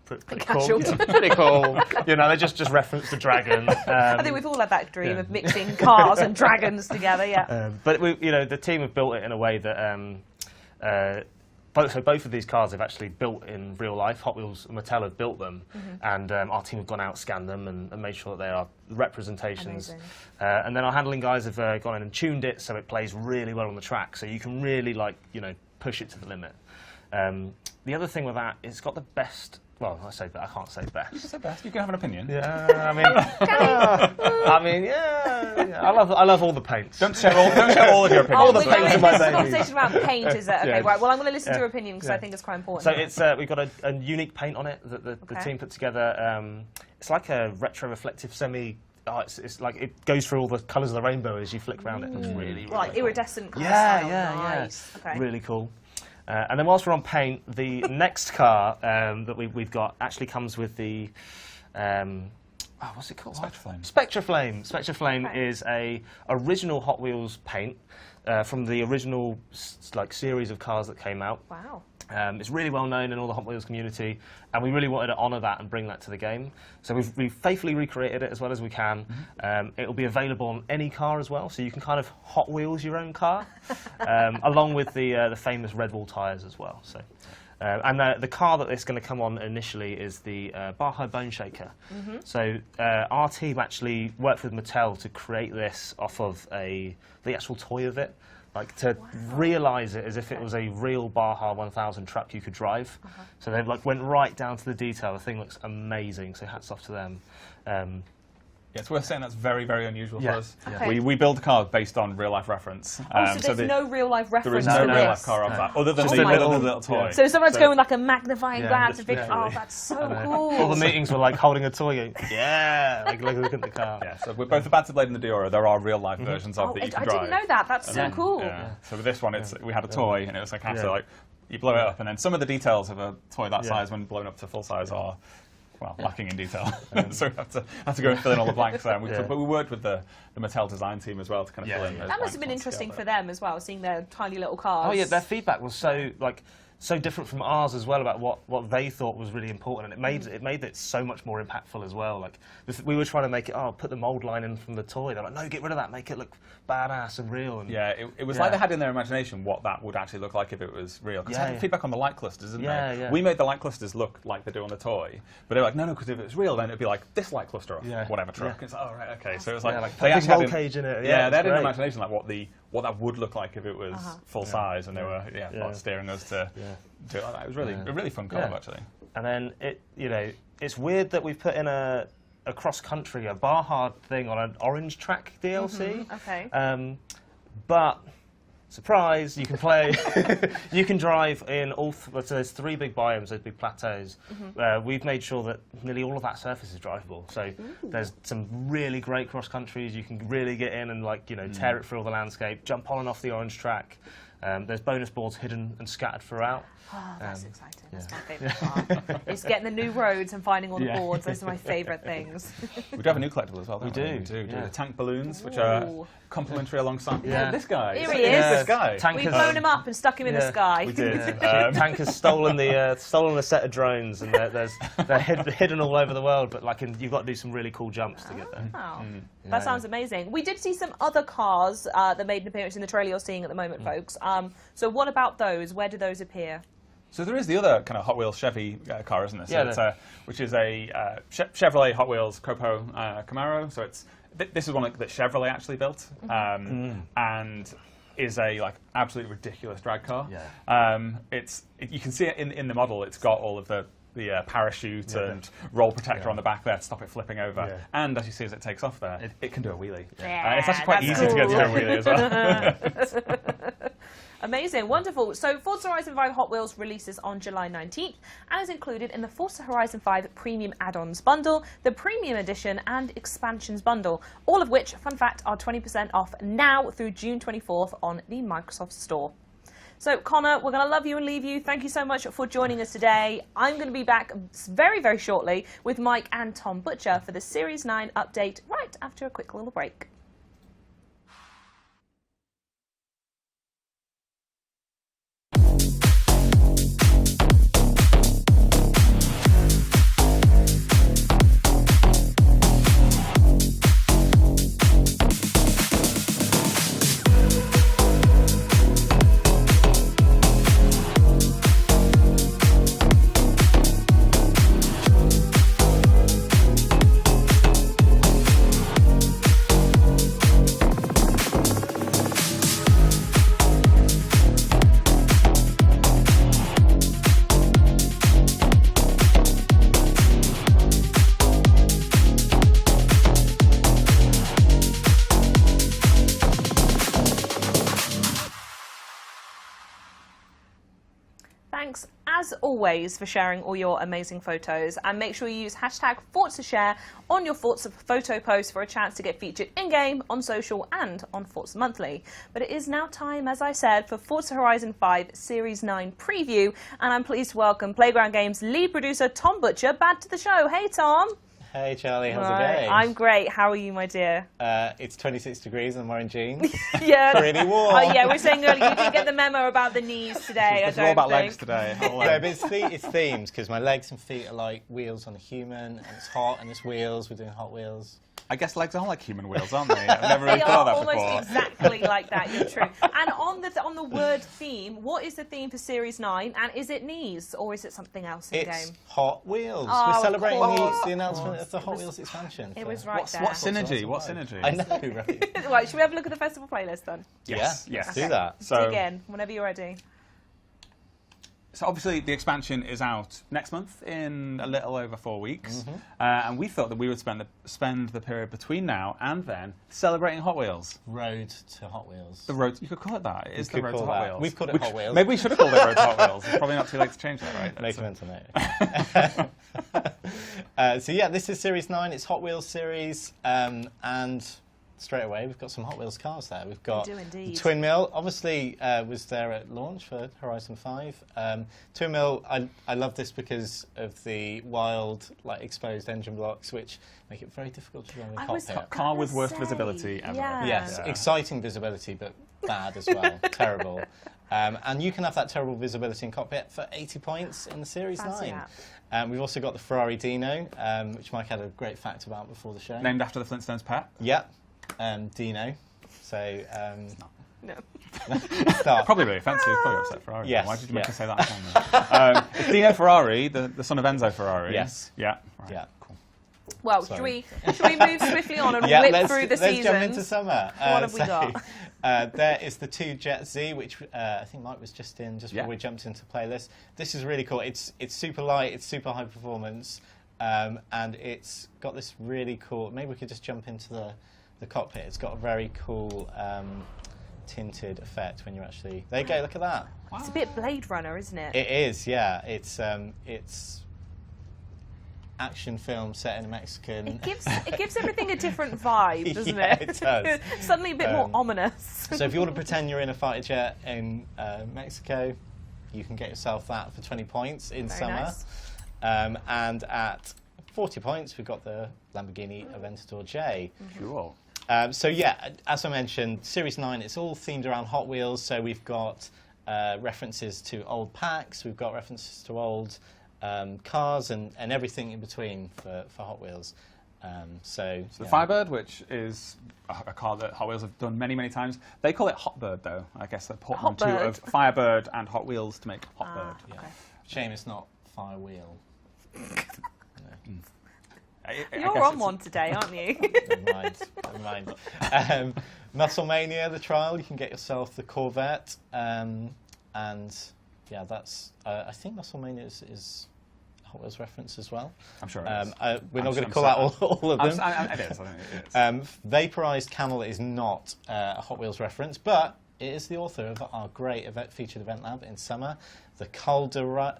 pretty cool. Pretty cool. They just referenced the dragon. I think we've all had that dream of mixing cars and dragons together. Yeah. But the team have built it in a way that. Both of these cars have actually built in real life. Hot Wheels and Mattel have built them, and our team have gone out, scanned them, and made sure that they are representations. And then our handling guys have gone in and tuned it so it plays really well on the track, so you can really push it to the limit. The other thing with that, it's got the best. Well, I can't say best. You can say best. You can have an opinion. Yeah, I mean, yeah. I love all the paints. Don't share all of your opinions. All the This paints are my baby. conversation about paint, is it? Okay, Yeah. right. Well, I'm going to listen to Yeah. your opinion because Yeah. I think it's quite important. So it's we've got a unique paint on it that the Okay. team put together. It's like a retro-reflective semi. It's like it goes through all the colours of the rainbow as you flick around it. It's really Well, like cool. iridescent kind Yeah, of style. yeah, Nice. yeah. Okay. Really cool. And then whilst we're on paint, the next car that we've got actually comes with the what's it called? Spectraflame. Spectraflame. Spectraflame Okay. is a original Hot Wheels paint from the original series of cars that came out. Wow. It's really well known in all the Hot Wheels community, and we really wanted to honour that and bring that to the game. So we've faithfully recreated it as well as we can. It'll be available on any car as well, so you can kind of Hot Wheels your own car, along with the famous red wall tyres as well. So, and the car that it's going to come on initially is the Baja Bone Shaker. So our team actually worked with Mattel to create this off of the actual toy of it. Like to realise it as if it was a real Baja 1000 truck you could drive. So they went right down to the detail. The thing looks amazing. So hats off to them. Yeah, it's worth saying that's very, very unusual for Yeah. us. Okay. We build cars based on real life reference. So there's no real life reference there is to no this. real life car of that, other than Just the a little- little toy. So someone's going with like a magnifying Yeah, glass and literally. oh, that's so All cool. the meetings were like holding a toy. Going, yeah, like looking at the car. Yeah, so with both the Battle Blade and the Diora, there are real life versions of Oh, that you can I drive. didn't know that. That's so cool. Yeah. So with this one, we had a toy, and it was like Yeah. like you blow it up, and then some of the details of a toy that Yeah. size, when blown up to full size, are lacking in detail. So we have to go and fill in all the blanks there. Yeah. But we worked with the Mattel design team as well to kind of fill in those That must have been blanks interesting on for scale. them as well, seeing their tiny little cars. Oh yeah, their feedback was so different from ours as well about what they thought was really important, and it made it so much more impactful as well. Like we were trying to make it, put the mold line in from the toy. They're like, no, get rid of that, make it look badass and real. And Yeah, it was Yeah. like they had in their imagination what that would actually look like if it was real. Because they had Yeah. feedback on the light clusters, didn't Yeah, they? yeah. We made the light clusters look like they do on the toy, but they're like, no, because if it was real, then it'd be like this light cluster off Yeah. whatever truck. Yeah. It's like, oh right, okay. So it was like, like they a big actually had roll cage in it. Yeah, Yeah, they had it's in great. imagination like what that would look like if it was full size, and they were Yeah. steering us to do it like that. It was really a really fun car Yeah. actually. And then it's weird that we've put in a cross-country, a Baja thing on an orange track DLC. Okay. But surprise, you can play, you can drive in all. So there's 3 big biomes, those big plateaus. We've made sure that nearly all of that surface is drivable. So there's some really great cross countries. You can really get in and tear it through all the landscape, jump on and off the orange track. There's bonus boards hidden and scattered throughout. Oh, that's exciting. That's my favourite part. It's getting the new roads and finding all the Yeah. boards. Those are my favourite things. We do have a new collectible as well. Don't we? do, We do. yeah. The tank balloons, which are Ooh. complimentary alongside. Yeah. This guy. Here It's he like, is. This guy. Tank We've has- blown him up and stuck him in the sky. We did. Tank has stolen a set of drones, and they're hidden all over the world. But you've got to do some really cool jumps to get there. Wow. That sounds amazing. We did see some other cars that made an appearance in the trailer you're seeing at the moment, folks. So what about those? Where do those appear? So there is the other kind of Hot Wheels Chevy car, isn't there? So Yeah, it's which is a Chevrolet Hot Wheels Copo Camaro. So this is one that Chevrolet actually built, and is a absolutely ridiculous drag car. Yeah. You can see it in the model. It's got all of the parachute and roll protector on the back there to stop it flipping over. Yeah. And as you see as it takes off there, it can do a wheelie. Yeah, it's actually quite that's easy to get to do a cool. wheelie as well. Amazing, wonderful. So Forza Horizon 5 Hot Wheels releases on July 19th and is included in the Forza Horizon 5 Premium Add-ons Bundle, the Premium Edition and Expansions Bundle, all of which, fun fact, are 20% off now through June 24th on the Microsoft Store. So, Connor, we're going to love you and leave you. Thank you so much for joining us today. I'm going to be back very, very shortly with Mike and Tom Butcher for the Series 9 update right after a quick little break. as always, for sharing all your amazing photos. And make sure you use hashtag ForzaShare on your Forza photo posts for a chance to get featured in-game, on social, and on Forza Monthly. But it is now time, as I said, for Forza Horizon 5 Series 9 preview. And I'm pleased to welcome Playground Games lead producer Tom Butcher back to the show. Hey, Tom. Hey Charlie, how's Right, it going? I'm great. How are you, my dear? It's 26 degrees and I'm wearing jeans. Yeah. Pretty warm. Oh, yeah, we were saying earlier you didn't get the memo about the knees today. It's I all don't about think. legs today. No, but it's themed because my legs and feet are like wheels on a human, and it's hot and it's wheels. We're doing Hot Wheels. I guess legs are like human wheels, aren't they? I've never really They thought are of that almost before. exactly like that. You're true. And on the word theme, what is the theme for Series 9? And is it knees or is it something else in It's game? Hot Wheels. Oh, We're of celebrating course. the announcement of the Hot Wheels expansion. It for was right What's, there. what synergy? What Horizon synergy? 5. I know, right? Right, should we have a look at the festival playlist then? Yes, Yeah, yes. let's do that. So, Dig in whenever you're ready. So obviously the expansion is out next month in a little over 4 weeks, and we thought that we would spend the period between now and then celebrating Hot Wheels. Road to Hot Wheels. The road, you could call it that. It is the could road to call Hot that. Wheels. We've called it Hot Wheels. Maybe we should have called it Road to Hot Wheels. It's probably not too late to change that, right? Make a mental note. So yeah, this is Series 9. It's Hot Wheels series, and straight away we've got some Hot Wheels cars there. We've got do indeed. the Twin Mill. Obviously, was there at launch for Horizon 5. Twin Mill. I love this because of the wild, like exposed engine blocks, which make it very difficult to run in the cockpit. Car with worst visibility ever. Yeah. Yes, Yeah. exciting visibility, but bad as well. Terrible. And you can have that terrible visibility in cockpit for 80 points in the Series Fancy 9. We've also got the Ferrari Dino, which Mike had a great fact about before the show. Named after the Flintstones pet. Yeah, Dino. So, No. start. Probably really offensive. Probably upset Ferrari. Yes, Why did you make yeah. us say that? It's Dino Ferrari, the son of Enzo Ferrari. Yes. Yeah. Right. Yeah. Cool. Well, should we move swiftly on and Yeah, whip through the let's seasons? jump into summer. What have we got? There is the 2 Jet Z, which I think Mike was just in just before we jumped into playlist. This is really cool. It's super light, it's super high performance, and it's got this really cool. Maybe we could just jump into the cockpit. It's got a very cool tinted effect when you're actually. There you go. Look at that. It's a bit Blade Runner, isn't it? It is. Yeah. It's action film set in a Mexican. It gives everything a different vibe, doesn't Yeah, it? it does. Suddenly a bit more ominous. So if you want to pretend you're in a fighter jet in Mexico, you can get yourself that for 20 points in Very summer. nice. And at 40 points, we've got the Lamborghini Aventador J. Cool. So yeah, as I mentioned, Series 9, it's all themed around Hot Wheels. So we've got references to old packs, we've got references to old cars and everything in between for Hot Wheels. So The yeah. Firebird, which is a car that Hot Wheels have done many, many times. They call it Hotbird, though. I guess they're portmanteau Hotbird. of Firebird and Hot Wheels to make Hotbird. Yeah. Shame it's not Fire Wheel. You're on one today, aren't you? Never mind. Never mind. Musclemania, the trial, you can get yourself the Corvette, and yeah, that's. I think Musclemania is a Hot Wheels reference as well. I'm sure it is. We're not going to call out all of them. It is. I think it is. Vaporized Camel is not a Hot Wheels reference, but it is the author of our great featured event lab in summer, the Caldera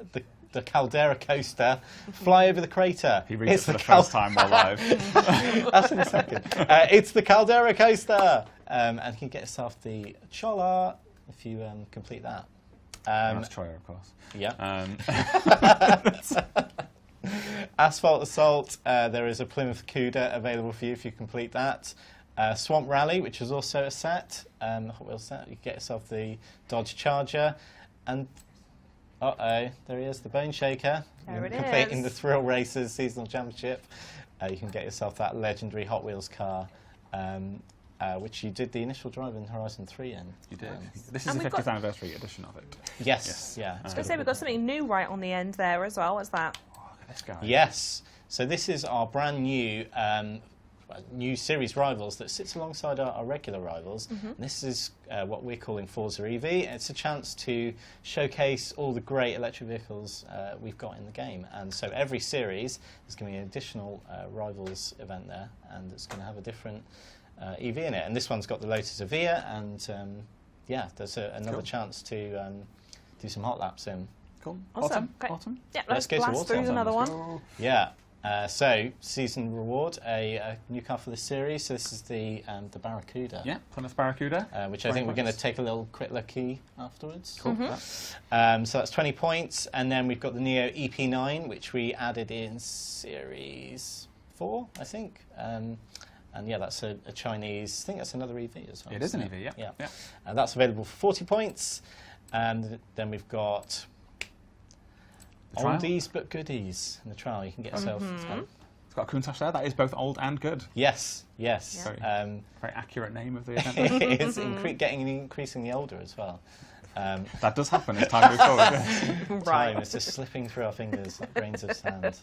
Coaster, Fly Over the Crater. He reads it for the first time while live. That's in a second. It's the Caldera Coaster, and you can get yourself the Chola if you complete that. That's Troyer, of course. Yeah. Asphalt Assault, there is a Plymouth Cuda available for you if you complete that. Swamp Rally, which is also a set, Hot Wheels set. You can get yourself the Dodge Charger, and there he is, the Bone Shaker. There it Completing is. the Thrill Racers Seasonal Championship. You can get yourself that legendary Hot Wheels car, which you did the initial drive in Horizon 3 in. You did. This is And the we've 50th got- anniversary edition of it. Yes, yeah. I was going to say we've got something new right on the end there as well. What's that? Oh, look at this guy. Yes. So this is our brand new new series rivals that sits alongside our regular rivals. And this is what we're calling Forza EV. It's a chance to showcase all the great electric vehicles we've got in the game. And so every series, there's going to be an additional rivals event there, and it's going to have a different EV in it. And this one's got the Lotus Evija, and yeah, there's another chance to do some hot laps in. Cool. Awesome. Great. Autumn. Yeah, Let's let's go to blast through autumn. another one. Yeah. So season reward, a new car for this series. So this is the Barracuda. Yeah, Plymouth Barracuda. Which I think we're going to take a little quick look-y afterwards. Cool. So that's 20 points, and then we've got the Neo EP9, which we added in Series 4, I think. And yeah, that's a Chinese. I think that's another EV as well. It is an EV, yeah. Yeah. And that's available for 40 points. And then we've got trial? oldies but goodies in the trial. You can get yourself. It's got a Countach there. That is both old and good. Yes. Very, very accurate name of the event. It is getting increasingly older as well. That does happen as time moves forward. Time is just slipping through our fingers like grains of sand.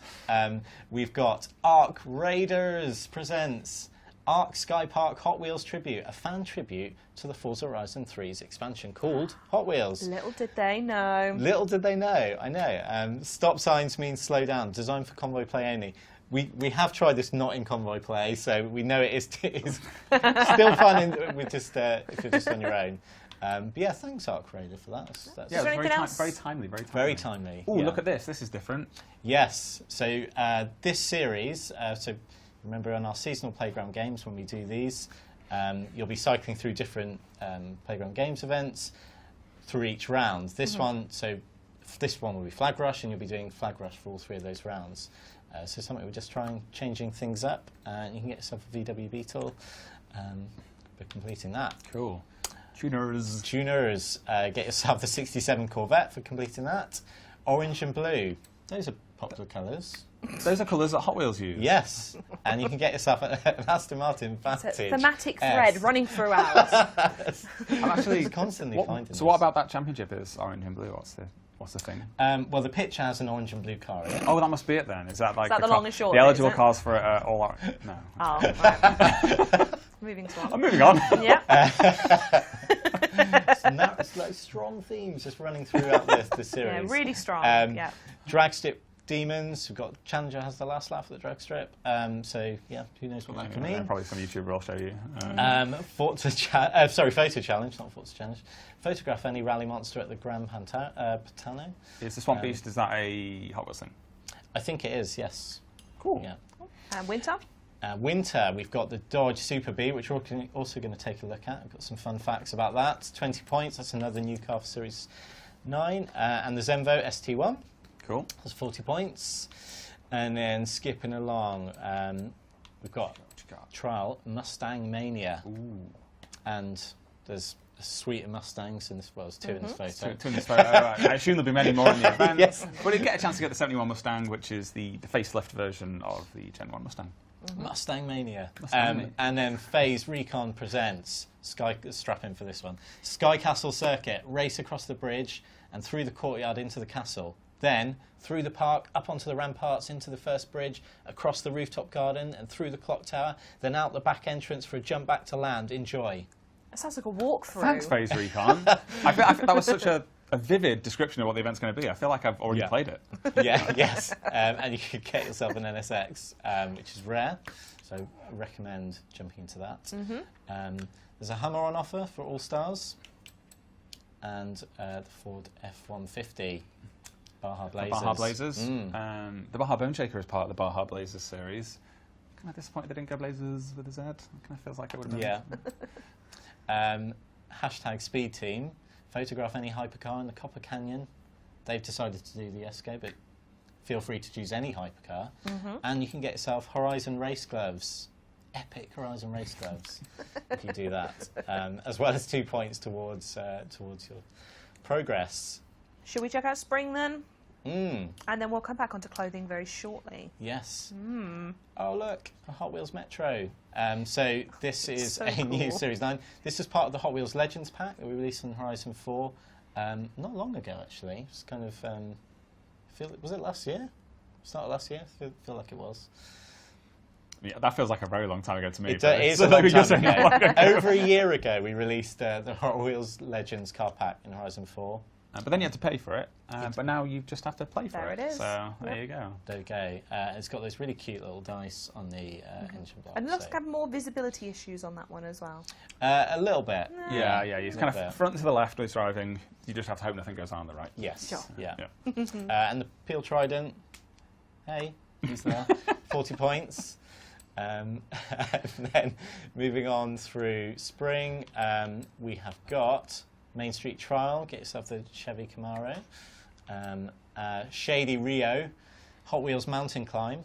We've got Arc Raiders presents Arc Sky Park Hot Wheels Tribute, a fan tribute to the Forza Horizon 3's expansion called Hot Wheels. Little did they know. Little did they know, I know. Stop signs mean slow down, designed for convoy play only. We have tried this not in convoy play, so we know it is still fun with just, if you're just on your own. But yeah, thanks Arc Raider for that. That's Yeah, there very, anything else? very timely. very timely. Oh, yeah. look at this. This is different. Yes, so this series, so remember on our seasonal playground games when we do these, you'll be cycling through different playground games events through each round. This one will be Flag Rush, and you'll be doing Flag Rush for all 3 of those rounds. So something we're just trying changing things up, and you can get yourself a VW Beetle for completing that. Cool. Tuners. Get yourself the 67 Corvette for completing that. Orange and blue, those are popular colours. Those are colours that Hot Wheels use. Yes, and you can get yourself an Aston Martin It's Vantage. a thematic S. thread running throughout. I'm actually constantly finding So what this. about that championship is orange and blue? What's the thing? Well, the pitch has an orange and blue car in it. Oh, that must be it then. Is that like that the long and short the bit, eligible is it? cars for all orange? No. Oh, right. Moving on. I'm moving on. Yeah. It's like strong themes just running throughout the series. Yeah, really strong. Yeah. Drag strip demons. We've got Challenger has the last laugh at the drag strip. So yeah, who knows what that can mean? Probably some YouTuber will show you. Photo challenge, not Forza challenge. Photograph any rally monster at the Grand Patano. Is the Swamp Beast, is that a Hot Wheels thing? I think it is, yes. Cool. Yeah. And winter. Winter, we've got the Dodge Super Bee, which we're also going to take a look at. I've got some fun facts about that. 20 points, that's another new car for Series 9. And the Zenvo ST1. Cool. That's 40 points. And then skipping along, we've got Trial Mustang Mania. Ooh. And there's a suite of Mustangs in this, well, there's 2 in this photo. Two in this photo. I assume there'll be many more in the event. Yes. But you get a chance to get the 71 Mustang, which is the facelift version of the Gen 1 Mustang. Mustang Mania. Mustang Mania. And then Phase Recon presents, strap in for this one, Sky Castle Circuit, race across the bridge and through the courtyard into the castle. Then through the park, up onto the ramparts, into the first bridge, across the rooftop garden and through the clock tower, then out the back entrance for a jump back to land. Enjoy. It sounds like a walkthrough. Thanks, Phase Recon. I feel that was such a vivid description of what the event's going to be. I feel like I've already played it. Yeah, yes. And you could get yourself an NSX, which is rare. So I recommend jumping into that. There's a Hummer on offer for All Stars. And the Ford F-150. Baja Blazers. Baja Blazers. The Baja Bone Shaker is part of the Baja Blazers series. Kind of disappointed they didn't go Blazers with a Z. It kind of feels like it would have been. Yeah. Hashtag Speed Team. Photograph any hypercar in the Copper Canyon. They've decided to do the Escape, but feel free to choose any hypercar. And you can get yourself Horizon race gloves. Epic Horizon race gloves if you do that. As well as 2 points towards your progress. Should we check out spring then? And then we'll come back onto clothing very shortly. Yes. Oh, look, a Hot Wheels Metro. So this is So a new cool. Series 9. This is part of the Hot Wheels Legends pack that we released on Horizon 4 not long ago, actually. It's kind of, was it last year? Start of last year? Feel like it was. Yeah, that feels like a very long time ago to me. It is a long time ago. Over a year ago, we released the Hot Wheels Legends car pack in Horizon 4. But then you had to pay for it. But now you just have to play for There it. it is. So there you go. There you go. It's got those really cute little dice on the engine block. And it looks to have more visibility issues on that one as well. A little bit. Yeah, it's kind bit. of front to the left when it's driving. You just have to hope nothing goes on the right. Yes. Sure. Yeah. Yeah. And the Peel Trident. Hey, he's there. 40 points. And then moving on through spring, we have got Main Street Trial. Get yourself the Chevy Camaro. Shady Rio, Hot Wheels Mountain Climb.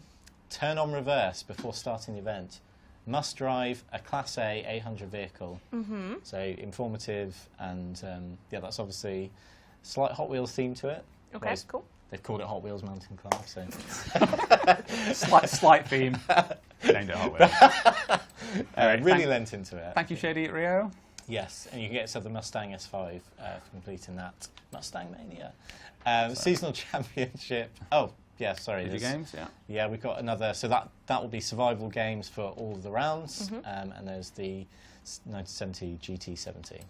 Turn on reverse before starting the event. Must drive a Class A 800 vehicle. So informative, and that's obviously a slight Hot Wheels theme to it. Okay, Whereas cool. They've called it Hot Wheels Mountain Climb. So slight theme. Named it Hot Wheels. Anyway, really lent into it. Thank you, Shady at Rio. Yes, and you can get yourself the Mustang S5 for completing that. Mustang Mania. Seasonal Championship. Oh, yeah, sorry. Video there's- games, yeah. Yeah, we've got another. So that will be survival games for all of the rounds. And there's the 1970 GT70.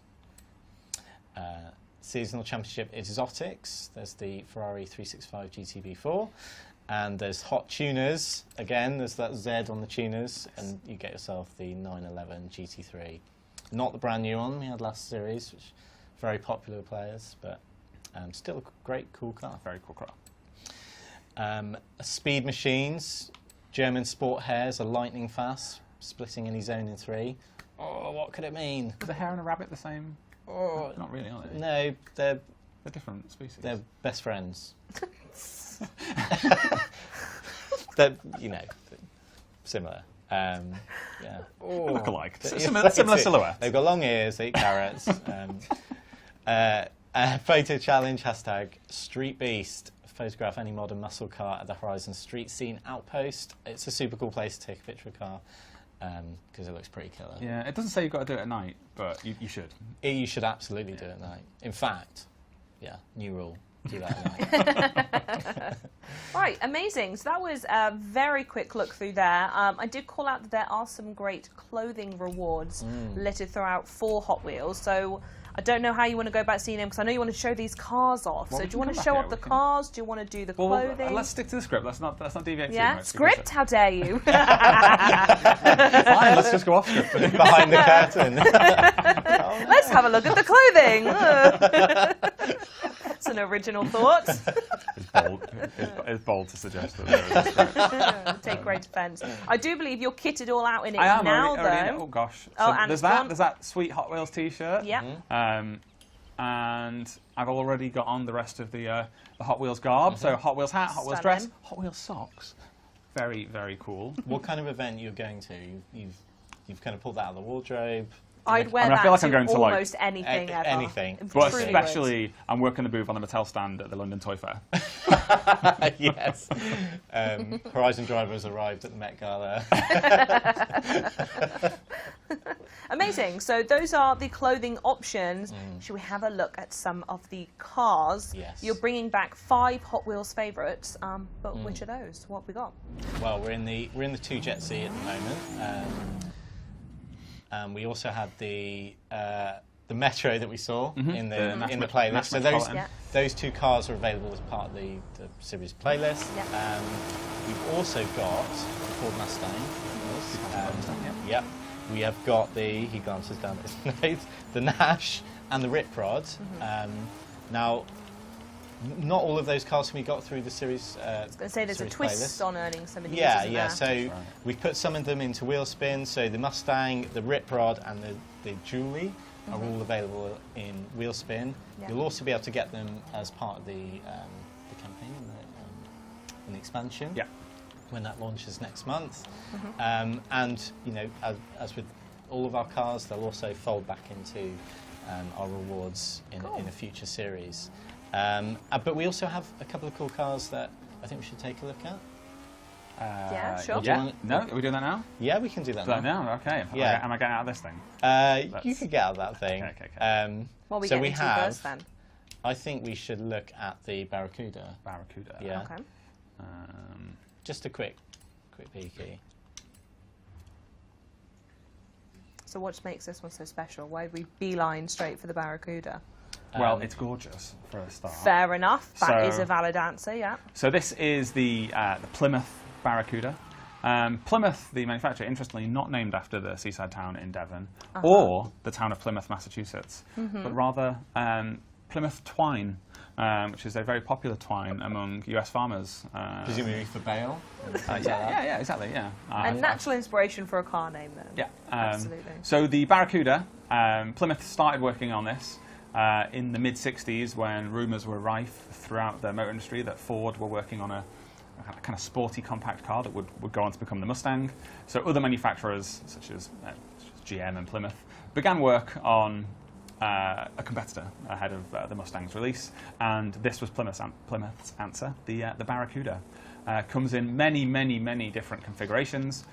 Seasonal Championship Exotics. There's the Ferrari 365 GTB4. And there's Hot Tuners. Again, there's that Z on the tuners. And you get yourself the 911 GT3. Not the brand new one we had last series, which very popular with players, but still a great, cool car. Very cool car. Speed Machines, German Sport Hares are lightning fast, splitting any zone in 3. Oh, what could it mean? Is a hare and a rabbit the same? Oh, Not really, are they? no, they're different species. they're best friends. They're, similar. Yeah. They look alike. Yeah, Similar silhouette. They've got long ears, they eat carrots. Photo challenge, hashtag Street Beast. Photograph any modern muscle car at the Horizon Street Scene Outpost. It's a super cool place to take a picture of a car because it looks pretty killer. Yeah, it doesn't say you've got to do it at night, but you should. You should absolutely do it at night. In fact, yeah, new rule. Do that at night. Right, amazing. So that was a very quick look through there. I did call out that there are some great clothing rewards littered throughout for Hot Wheels. So I don't know how you want to go about seeing them, because I know you want to show these cars off. Well, so we do you can want come to back show here, off the we can- cars? Do you want to do the Well, clothing? let's stick to the script. Let's not deviate too Yeah, much. script? How dare you? Fine, let's just go off script. Behind the curtain. Let's have a look at the clothing. It's an original thought. It's bold to suggest that there is a script. Take great offence. I do believe you're kitted all out in it I am now, already in it. though. Oh gosh. Oh, So and there's one- that sweet Hot Wheels T-shirt. Yeah. And I've already got on the rest of the Hot Wheels garb. So Hot Wheels hat, Hot Wheels dress, Stunning. Hot Wheels socks. Very, very cool. What kind of event you're going to? You've kind of pulled that out of the wardrobe. I'd wear I mean, I that feel like to I'm going to, like, almost anything ever. anything. It But truly especially, I'm working the booth on the Mattel stand at the London Toy Fair. Yes. Horizon Driver has arrived at the Met Gala. would. Amazing. So those are the clothing options. Should we have a look at some of the cars? Yes. You're bringing back 5 Hot Wheels favourites, but which are those? What have we got? Well, we're in the Two Jet C at the moment. We also had the Metro that we saw in the playlist. So Metropolitan. those 2 cars are available as part of the series playlist. Yeah. We've also got the Ford Mustang. Yep. We have got he glances down at his notes, the Nash and the Rip Rod. Now, not all of those cars can be got through the series. I was going to say there's a series twist playlist. on earning some of these. Yeah, isn't yeah. there? So we've put some of them into wheel spin. So the Mustang, the Rip Rod, and the Julie are all available in wheel spin. Yeah. You'll also be able to get them as part of the campaign in the expansion. Yeah. When that launches next month. And as with all of our cars, they'll also fold back into our rewards in a future series. But we also have a couple of cool cars that I think we should take a look at. Yeah, sure. Yeah. No, are we doing that now? Yeah, we can do that Do that now. now? Okay. Yeah. Am I getting out of this thing? You could get out of that thing. Okay. What are we so getting we into have. first then? I think we should look at the Barracuda. Barracuda. Yeah. Okay. Just a quick peeky. So what makes this one so special? Why did we beeline straight for the Barracuda? Well, it's gorgeous for a start. Fair enough. That is So- a valid answer, yeah. So this is the Plymouth Barracuda. Plymouth, the manufacturer, interestingly, not named after the seaside town in Devon or the town of Plymouth, Massachusetts, but rather Plymouth twine, which is a very popular twine among US farmers. Presumably for bail. Yeah, exactly, yeah. A natural inspiration for a car name, then. Yeah, Absolutely. So the Barracuda, Plymouth started working on this in the mid-'60s when rumours were rife throughout the motor industry that Ford were working on a kind of sporty compact car that would go on to become the Mustang. So other manufacturers, such as GM and Plymouth, began work on a competitor ahead of the Mustang's release, and this was Plymouth's answer. The Barracuda comes in many different configurations.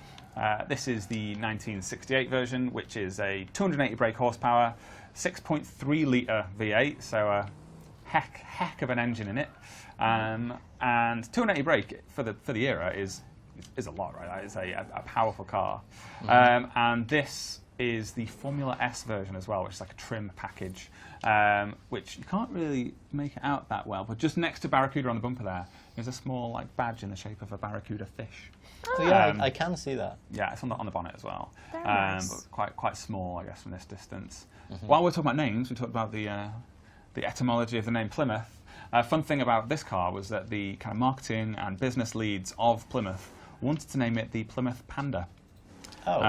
This is the 1968 version, which is a 280 brake horsepower, 6.3 litre V8, so a heck of an engine in it. And 280 brake for the era is a lot, right? That is a powerful car. And this is the Formula S version as well, which is like a trim package, which you can't really make it out that well. But just next to Barracuda on the bumper there is a small like badge in the shape of a Barracuda fish. So yeah, I can see that. Yeah, it's on the bonnet as well. Very nice. But quite small, I guess, from this distance. While we're talking about names, we talked about the etymology of the name Plymouth. Fun thing about this car was that the kind of marketing and business leads of Plymouth wanted to name it the Plymouth Panda. Oh.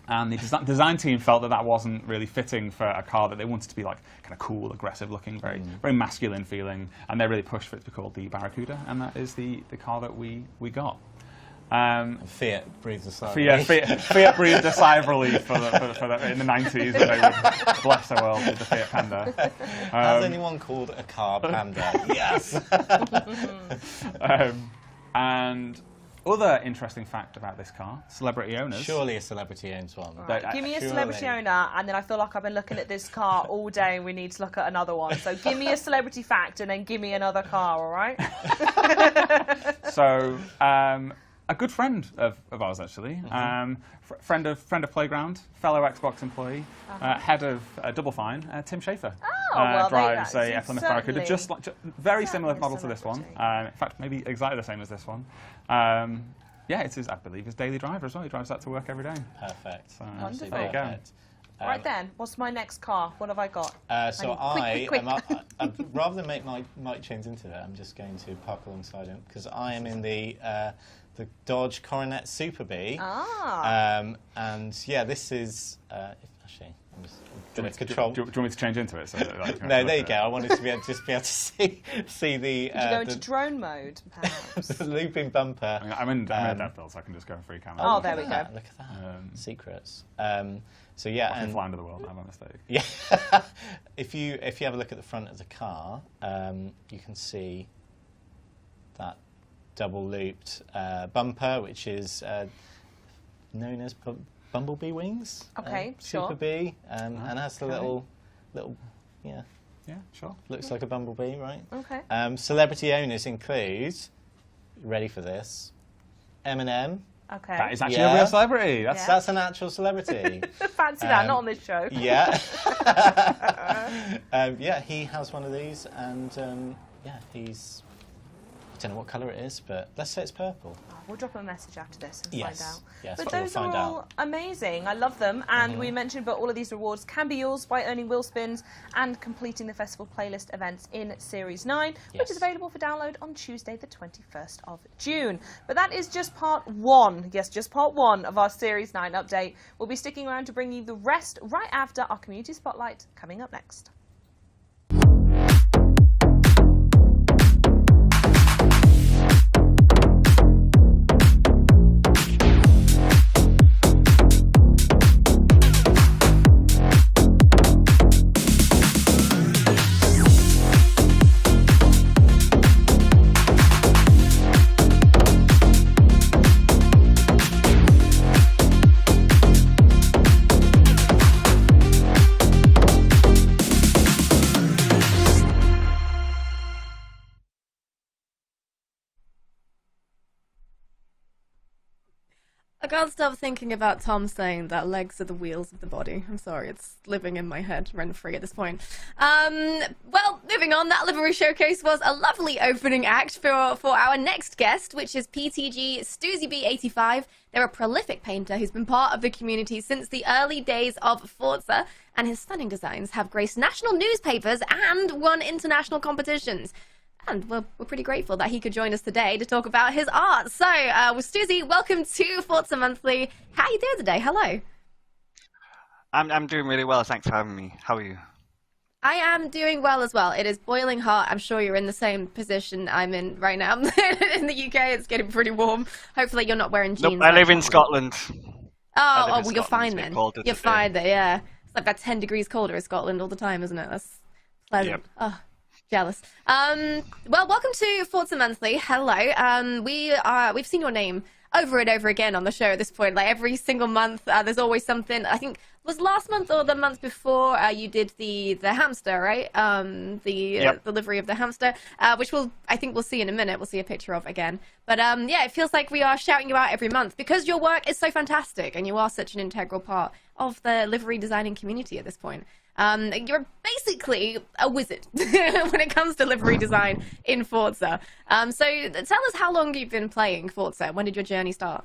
And the design team felt that wasn't really fitting for a car that they wanted to be like kind of cool, aggressive looking, very masculine feeling, and they really pushed for it to be called the Barracuda, and that is the car that we got. Fiat breathes a sigh. Fiat breathed a sigh of relief for in the 90s that they would bless the world with the Fiat Panda. Has anyone called a car Panda? Yes. And other interesting fact about this car, celebrity owners. Surely a celebrity owns one. Right, give me a Surely. celebrity owner, and then I feel like I've been looking at this car all day and we need to look at another one. So give me a celebrity fact and then give me another car, all right? So, a good friend of ours, actually. Friend of Playground, fellow Xbox employee, head of Double Fine, Tim Schafer. Well, drives there you go. a Plymouth Barracuda, just very similar certainly model to this one. celebrity. In fact, maybe exactly the same as this one. Yeah, it's I believe, his daily driver as well. He drives that to work every day. Perfect. So, Wonderful. there you go. Perfect. Right then, what's my next car? What have I got? So Quick. rather than make Mike change into it, I'm just going to park alongside him because I am in the Dodge Coronet Super Bee. And yeah, this this I'm just going to control. Do you want me to change into it? So that, No, there you go. I wanted to be able to see the. Did you go into drone mode, perhaps? the looping bumper. I'm in that build, so I can just go free camera. Oh, there we go. Look at that. Secrets. So yeah, I can and fly into the world. I have a mistake. yeah, if you have a look at the front of the car, you can see that double looped bumper, which is known as Bumblebee wings. Okay, Super sure. Bee, and has the little Yeah, sure. looks like a bumblebee, right? Okay. Celebrity owners include, ready for this, Eminem. Okay. That is actually Yeah. a real celebrity. That's That's an actual celebrity. Fancy that, not on this show. Yeah. Yeah, he has one of these, and yeah, he's. I don't know what colour it is, but let's say it's purple. We'll drop a message after this and Yes. find out. Yes, But we'll those find are all out. amazing. I love them. And we mentioned, but all of these rewards can be yours by earning wheel spins and completing the festival playlist events in Series 9, which Yes. is available for download on Tuesday, the 21st of June. But that is just part one. Yes, just part one of our Series 9 update. We'll be sticking around to bring you the rest right after our community spotlight coming up next. can't stop thinking about Tom saying that legs are the wheels of the body. I'm sorry, it's living in my head rent-free at this point. Well, moving on, that livery showcase was a lovely opening act for our next guest, which is PTG Stuzib85. They're a prolific painter who's been part of the community since the early days of Forza, and his stunning designs have graced national newspapers and won international competitions. And we're pretty grateful that he could join us today to talk about his art. So, Stuzi, welcome to Forza Monthly. How are you doing today? Hello. I'm doing really well. Thanks for having me. How are you? I am doing well as well. It is boiling hot. I'm sure you're in the same position I'm in right now. In the UK, it's getting pretty warm. Hopefully, you're not wearing jeans. Nope, I live in Scotland. Well, you're fine then. You're fine there, yeah. It's like about 10 degrees colder in Scotland all the time, isn't it? That's pleasant. Yep. Oh. Jealous. Well, welcome to Forza Monthly. Hello. We've seen your name over and over again on the show at this point. Like every single month, there's always something. I think it was last month or the month before you did the hamster, right? The delivery of the hamster, which I think we'll see in a minute. We'll see a picture of again. But yeah, it feels like we are shouting you out every month because your work is so fantastic and you are such an integral part of the livery designing community at this point. You're basically a wizard when it comes to livery design in Forza. So tell us how long you've been playing Forza. When did your journey start?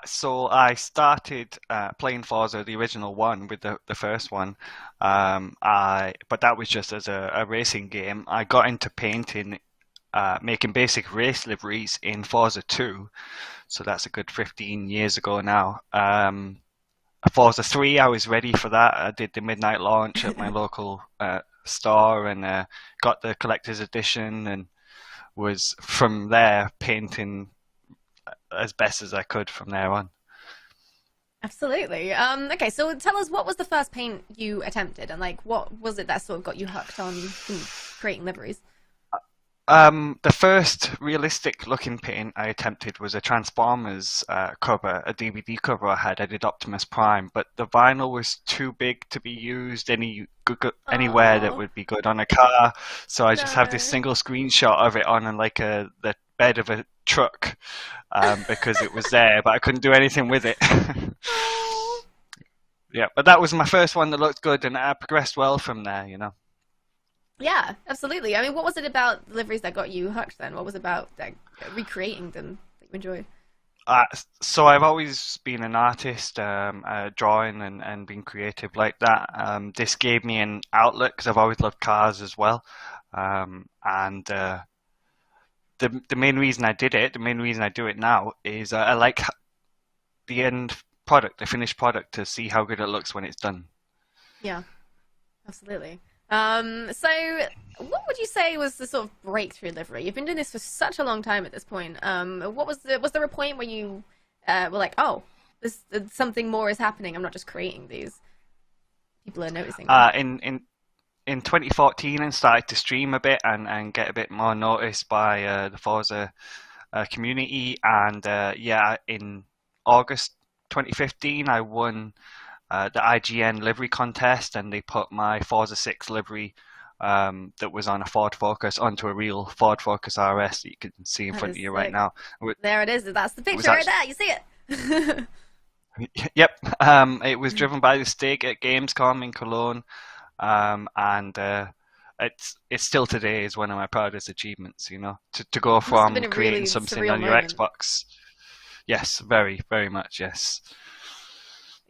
So I started playing Forza, the original one, with the first one. But that was just as a racing game. I got into painting, making basic race liveries in Forza 2. So that's a good 15 years ago now. Forza 3, I was ready for that. I did the midnight launch at my local store and got the collector's edition and was from there painting as best as I could from there on. Absolutely. Okay, so tell us, what was the first paint you attempted and like what was it that sort of got you hooked on creating liveries? The first realistic looking paint I attempted was a Transformers cover, a DVD cover I had. I did Optimus Prime, but the vinyl was too big to be used anywhere that would be good on a car. So I just have this single screenshot of it on the bed of a truck because it was there, but I couldn't do anything with it. Yeah, but that was my first one that looked good, and I progressed well from there, you know. Yeah, absolutely. I mean, what was it about liveries that got you hooked then? What was it about recreating them that you enjoy? So I've always been an artist, drawing and being creative like that. This gave me an outlet because I've always loved cars as well. The main reason I did it, the main reason I do it now is I like the end product, the finished product, to see how good it looks when it's done. Yeah, absolutely. So what would you say was the sort of breakthrough livery? You've been doing this for such a long time at this point. Was there a point where you were like, oh, something more is happening, I'm not just creating these, people are noticing them? In 2014, I started to stream a bit and get a bit more noticed by the Forza community, and in August 2015 I won the IGN livery contest, and they put my Forza 6 livery that was on a Ford Focus onto a real Ford Focus RS that you can see in front of you right now. There it is. That's the picture right there. You see it? Yep. It was driven by the Stake at Gamescom in Cologne, and it's still today is one of my proudest achievements. You know, to go from creating really something on your Xbox. Yes, very, very much. Yes.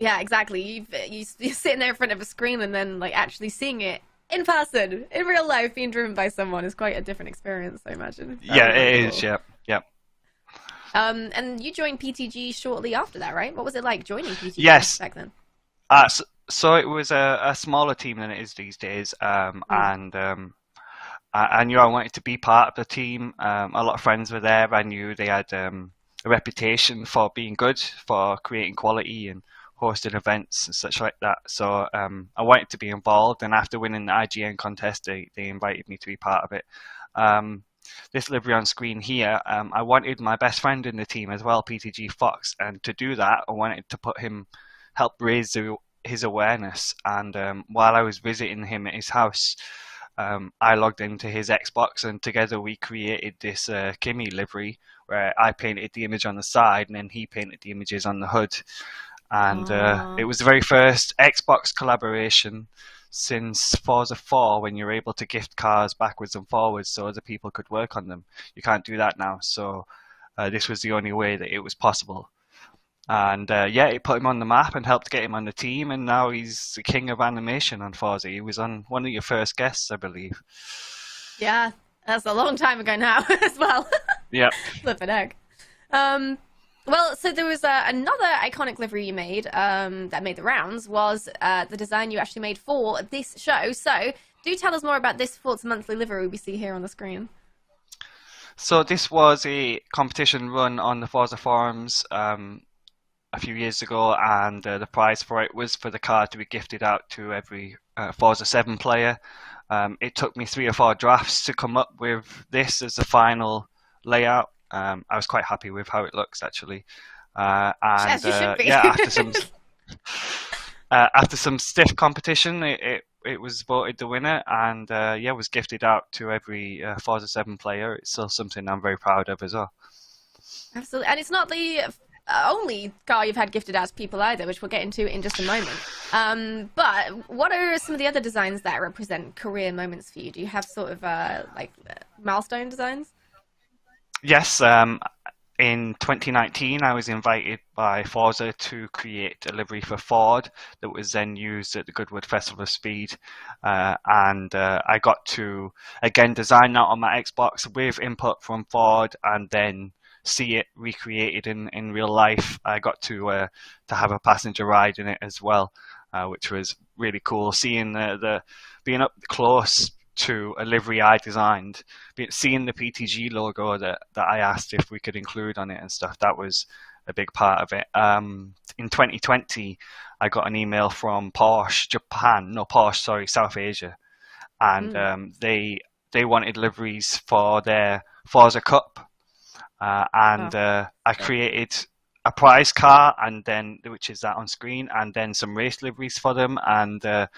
Yeah, exactly. You're sitting there in front of a screen and then like actually seeing it in person, in real life, being driven by someone is quite a different experience, I imagine. Yeah, it is. Yep. And you joined PTG shortly after that, right? What was it like joining PTG back then? So it was a smaller team than it is these days, and I knew I wanted to be part of the team. A lot of friends were there. I knew they had a reputation for being good, for creating quality and hosting events and such like that. So I wanted to be involved, and after winning the IGN contest, they invited me to be part of it. This livery on screen here, I wanted my best friend in the team as well, PTG Fox, and to do that, I wanted to help raise his awareness. And while I was visiting him at his house, I logged into his Xbox, and together we created this Kimi livery where I painted the image on the side and then he painted the images on the hood. And it was the very first Xbox collaboration since Forza 4 when you're able to gift cars backwards and forwards so other people could work on them. You can't do that now, so this was the only way that it was possible. And yeah, it put him on the map and helped get him on the team, and now he's the king of animation on Forza. He was on one of your first guests, I believe. Yeah, that's a long time ago now as well. Yep. Flippin' egg. Well, so there was another iconic livery you made that made the rounds, was the design you actually made for this show. So do tell us more about this Forza Monthly livery we see here on the screen. So this was a competition run on the Forza forums a few years ago, and the prize for it was for the car to be gifted out to every Forza 7 player. It took me 3 or 4 drafts to come up with this as the final layout. I was quite happy with how it looks, actually. And As you should be. yeah, after some stiff competition, it was voted the winner, and yeah, was gifted out to every Forza 7 player. It's still something I'm very proud of as well. Absolutely. And it's not the only car you've had gifted out to people either, which we'll get into in just a moment. But what are some of the other designs that represent career moments for you? Do you have sort of like milestone designs? Yes, in 2019 I was invited by Forza to create a livery for Ford that was then used at the Goodwood Festival of Speed, and I got to again design that on my Xbox with input from Ford and then see it recreated in real life. I got to have a passenger ride in it as well, which was really cool. Seeing the being up close to a livery I designed, seeing the PTG logo that I asked if we could include on it and stuff. That was a big part of it. In 2020, I got an email from Porsche, South Asia, and they wanted liveries for their Forza Cup. I created a prize car, and then which is that on screen, and then some race liveries for them. And the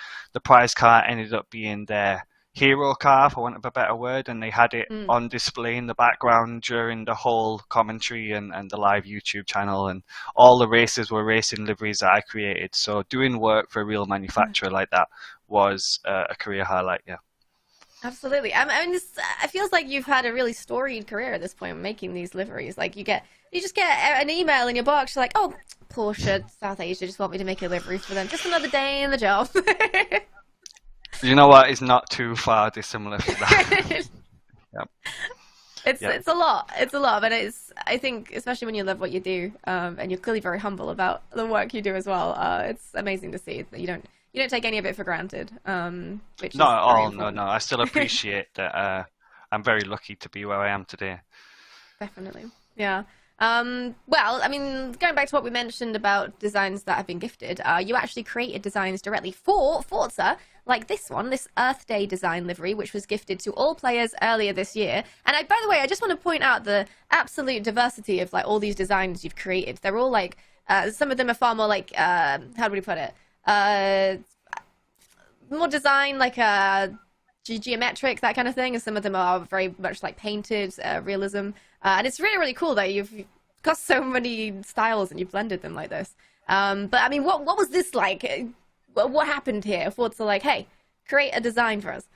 prize car ended up being their hero car, for want of a better word, and they had it on display in the background during the whole commentary and the live YouTube channel. And all the races were racing liveries that I created. So doing work for a real manufacturer like that was a career highlight. Yeah. Absolutely. I mean, it feels like you've had a really storied career at this point making these liveries. Like you just get an email in your box, you're like, oh, Porsche South Asia just want me to make a livery for them. Just another day in the job. You know what? It's not too far dissimilar from that. Yep. It's a lot. It's a lot, but I think especially when you love what you do, and you're clearly very humble about the work you do as well. It's amazing to see that you don't take any of it for granted. Which Not at all. important. No. I still appreciate that. I'm very lucky to be where I am today. Definitely. Yeah. Well, I mean, going back to what we mentioned about designs that have been gifted, you actually created designs directly for Forza, like this one, this Earth Day design livery, which was gifted to all players earlier this year. And by the way, I just want to point out the absolute diversity of like all these designs you've created. They're all like, some of them are far more like, how do we put it? More design like geometric, that kind of thing, and some of them are very much like painted realism. And it's really, really cool that you've got so many styles and you've blended them like this. But I mean, what was this like? What happened here? Forza like, hey, create a design for us.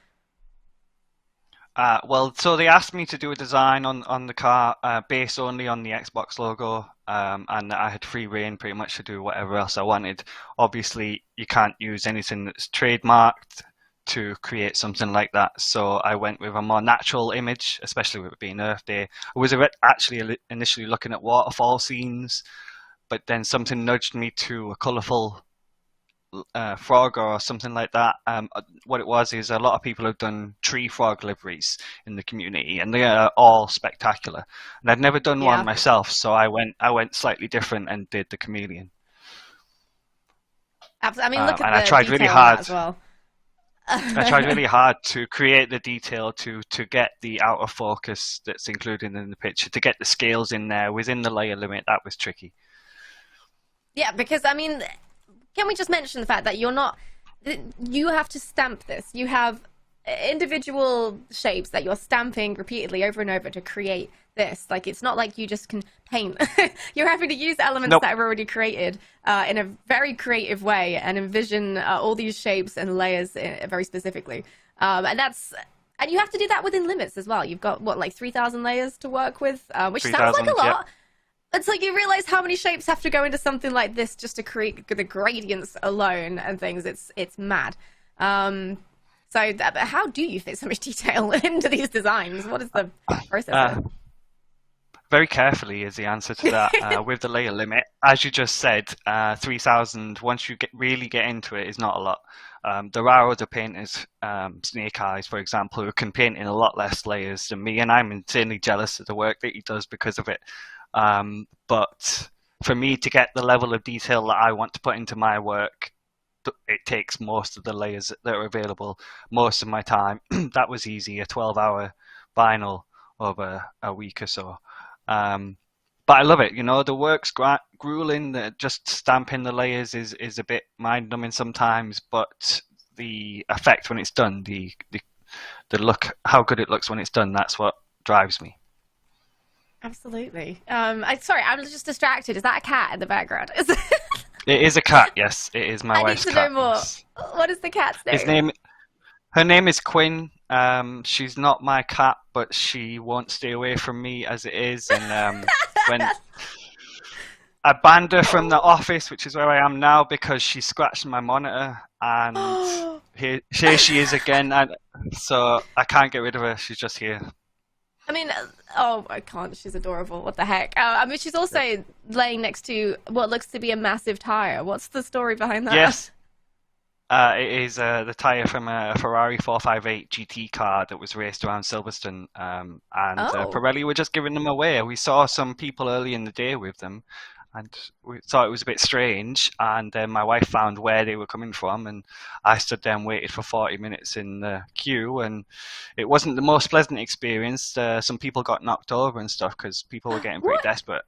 Well, so they asked me to do a design on the car based only on the Xbox logo, and I had free reign pretty much to do whatever else I wanted. Obviously, you can't use anything that's trademarked to create something like that, so I went with a more natural image, especially with it being Earth Day. I was actually initially looking at waterfall scenes, but then something nudged me to a colourful frog or something like that. What it was is a lot of people have done tree frog liveries in the community, and they are all spectacular. And I'd never done one myself, so I went slightly different and did the chameleon. Absolutely. I mean, look at and I tried really detail hard as well. I tried really hard to create the detail to get the out of focus that's included in the picture, to get the scales in there within the layer limit. That was tricky. Yeah, because I mean, can we just mention the fact that you have to stamp this? You have individual shapes that you're stamping repeatedly over and over to create this. Like, it's not like you just can paint. You're having to use elements Nope. that are already created in a very creative way and envision all these shapes and layers very specifically. And you have to do that within limits as well. You've got, what, like 3,000 layers to work with, which sounds like a 3,000, lot. yep. Until you realize how many shapes have to go into something like this just to create the gradients alone and things. It's mad. But how do you fit so much detail into these designs? What is the process? Very carefully is the answer to that. With the layer limit, as you just said, 3,000. Once you really get into it, is not a lot. There are other painters, Snake Eyes, for example, who can paint in a lot less layers than me, and I'm insanely jealous of the work that he does because of it. But for me to get the level of detail that I want to put into my work, it takes most of the layers that are available, most of my time. That was easy, a 12-hour vinyl over a week or so. But I love it. You know, the work's grueling. Just stamping the layers is a bit mind-numbing sometimes, but the effect when it's done, the look, how good it looks when it's done, that's what drives me. Absolutely. Sorry, I'm just distracted. Is that a cat in the background? It is a cat, yes. It is my I need wife's to cat. know more. Yes. What is the cat's name? Her name is Quinn. She's not my cat, but she won't stay away from me as it is. And when I banned her from the office, which is where I am now, because she scratched my monitor, and here she is again. And so I can't get rid of her. She's just here. I mean, oh, I can't. She's adorable. What the heck? I mean, she's also laying next to what looks to be a massive tire. What's the story behind that? Yes. It is the tyre from a Ferrari 458 GT car that was raced around Silverstone, and Pirelli were just giving them away. We saw some people early in the day with them, and we thought it was a bit strange, and then my wife found where they were coming from, and I stood there and waited for 40 minutes in the queue, and it wasn't the most pleasant experience. Some people got knocked over and stuff because people were getting pretty desperate.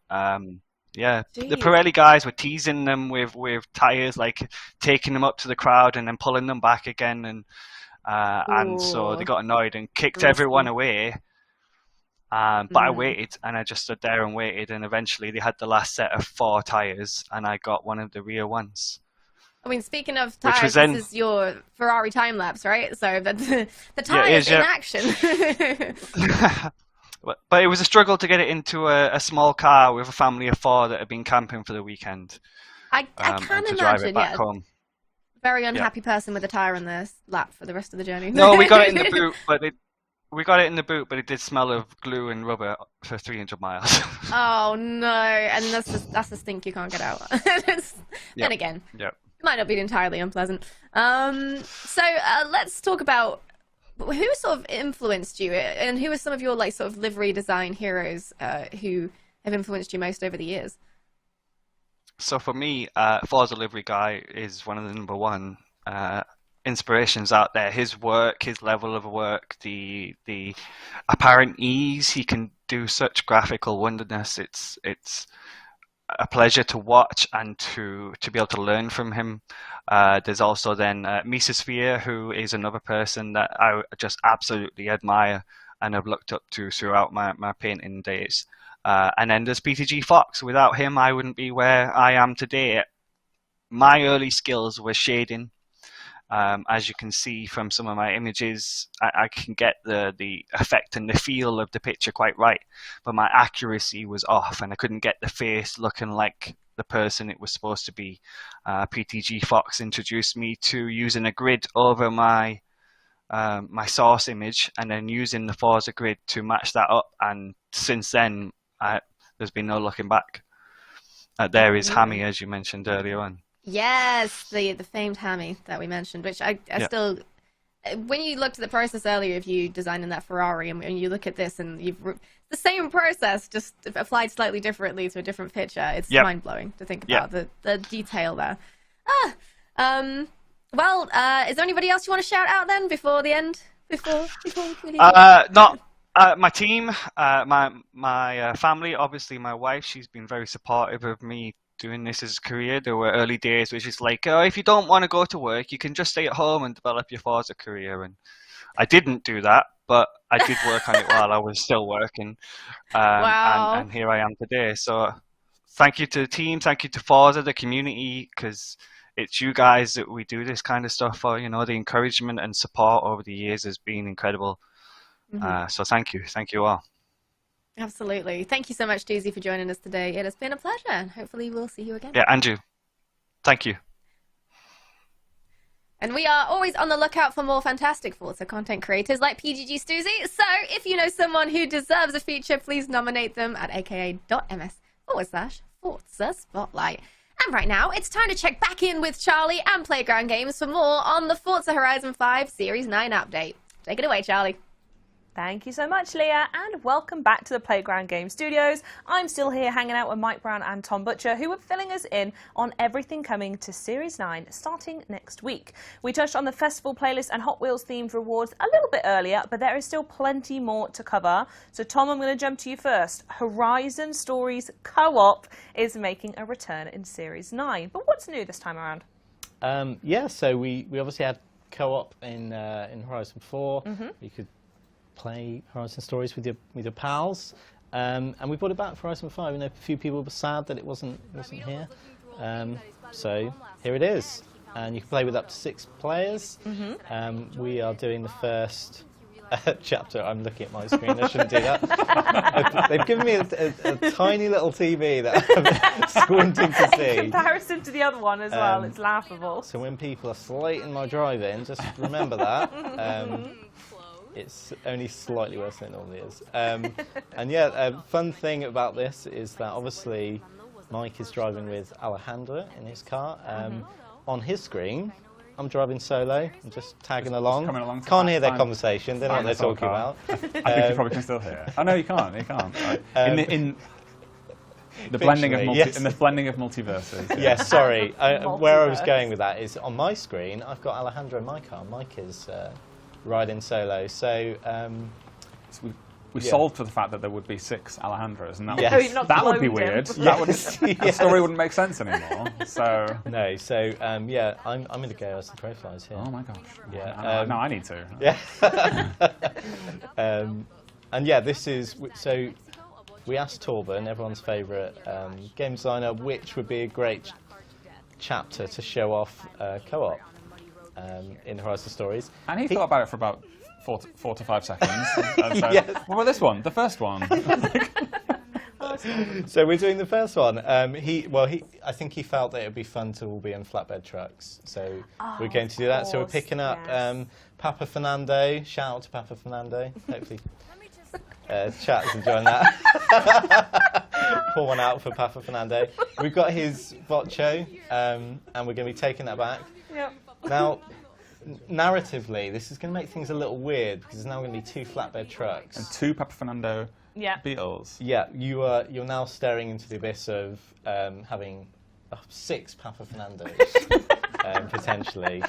Yeah, Jeez. the Pirelli guys were teasing them with tires, like taking them up to the crowd and then pulling them back again, and so they got annoyed and kicked everyone away. But I waited, and I just stood there and waited, and eventually they had the last set of 4 tires, and I got one of the rear ones. I mean, speaking of Which tires, was then- this is your Ferrari time lapse, right? So the tires is, yeah. in action. But it was a struggle to get it into a small car with a family of 4 that had been camping for the weekend. I and can to drive it imagine, back yeah. home. Very unhappy person with a tire on their lap for the rest of the journey. No, we got it in the boot, but it did smell of glue and rubber for 300 miles. Oh no, and that's a stink you can't get out. Then again, Yep. it might not be entirely unpleasant. So let's talk about who sort of influenced you, and who are some of your like sort of livery design heroes who have influenced you most over the years. So for me, Forza Livery Guy is one of the number one inspirations out there. His work, his level of work, the apparent ease, he can do such graphical wonderness. It's a pleasure to watch and to be able to learn from him. There's also then Mesosphere, who is another person that I just absolutely admire and have looked up to throughout my painting days. And then there's PTG Fox. Without him, I wouldn't be where I am today. My early skills were shading. As you can see from some of my images, I can get the effect and the feel of the picture quite right, but my accuracy was off, and I couldn't get the face looking like the person it was supposed to be. PTG Fox introduced me to using a grid over my source image, and then using the Forza grid to match that up, and since then there's been no looking back. There is Hammy, as you mentioned earlier on. Yes, the famed Hammy that we mentioned, which I still, when you looked at the process earlier of you designing that Ferrari, and you look at this and the same process, just applied slightly differently to a different picture, it's mind-blowing to think about the detail there. Well, is there anybody else you want to shout out then before the end? Before we leave? Not my team, my family, obviously my wife. She's been very supportive of me doing this as a career. There were early days which is like, oh, if you don't want to go to work, you can just stay at home and develop your Forza career. And I didn't do that, but I did work on it while I was still working. Wow. And here I am today. So thank you to the team, thank you to Forza, the community, because it's you guys that we do this kind of stuff for. You know, the encouragement and support over the years has been incredible. So thank you all. Absolutely. Thank you so much, Stuzzy, for joining us today. It has been a pleasure, and hopefully we'll see you again. Yeah, Andrew, thank you. And we are always on the lookout for more fantastic Forza content creators like PTG Stuzzy. So if you know someone who deserves a feature, please nominate them at aka.ms/Forza Spotlight. And right now, it's time to check back in with Charlie and Playground Games for more on the Forza Horizon 5 Series 9 update. Take it away, Charlie. Thank you so much, Leah, and welcome back to the Playground Game Studios. I'm still here hanging out with Mike Brown and Tom Butcher, who are filling us in on everything coming to Series 9 starting next week. We touched on the festival playlist and Hot Wheels themed rewards a little bit earlier, but there is still plenty more to cover. So Tom, I'm going to jump to you first. Horizon Stories Co-op is making a return in Series 9, but what's new this time around? Yeah, so we obviously had co-op in Horizon 4. You could play Horizon Stories with your pals, and we brought it back for Horizon 5. You know, a few people were sad that it wasn't here, so here it is, and you can play with up to 6 players. We are doing the first chapter. I'm looking at my screen. I shouldn't do that. They've given me a tiny little TV that I'm squinting to see. In comparison to the other one as well, it's laughable. So when people are slating my driving, just remember that. It's only slightly worse than it normally is. And yeah, a fun thing about this is that obviously Mike is driving with Alejandra in his car. On his screen, I'm driving solo. I'm just tagging along. coming along to Can't that hear their fine- conversation. They know what they're fine talking car. about. I think you probably can still hear. Oh no, you can't. You can't. In the blending of yes. in the blending of multiverses. Yeah. Yes, sorry. Where I was going with that is on my screen, I've got Alejandra in my car. Mike is riding solo. So So we Yeah. solved for the fact that there would be 6 Alejandras, and that, Yes. Oh, you've not that would be cloned him. weird. Yes. That would, the story wouldn't make sense anymore. So. no, so yeah, I'm going to go as the crow flies here. Oh my gosh. Yeah, No, I need to. Yeah. And yeah, this is so. We asked Torben, everyone's favourite game designer, which would be a great chapter to show off co-op in Horizon Stories. And he thought about it for about 4 to 5 seconds. And so, Yes. what about this one? The first one. So we're doing the first one. I think he felt that it would be fun to all be on flatbed trucks. So we're going to do that. So we're course, picking up yes. Papa Fernando. Shout out to Papa Fernando. Hopefully, chat is enjoying that. Pour one out for Papa Fernando. We've got his Vocho, and we're going to be taking that back. Yep. Now, narratively, this is going to make things a little weird because there's now going to be 2 flatbed trucks. And 2 Papa Fernando Yeah. Beetles. Yeah, you're now staring into the abyss of having 6 Papa Fernandos, potentially.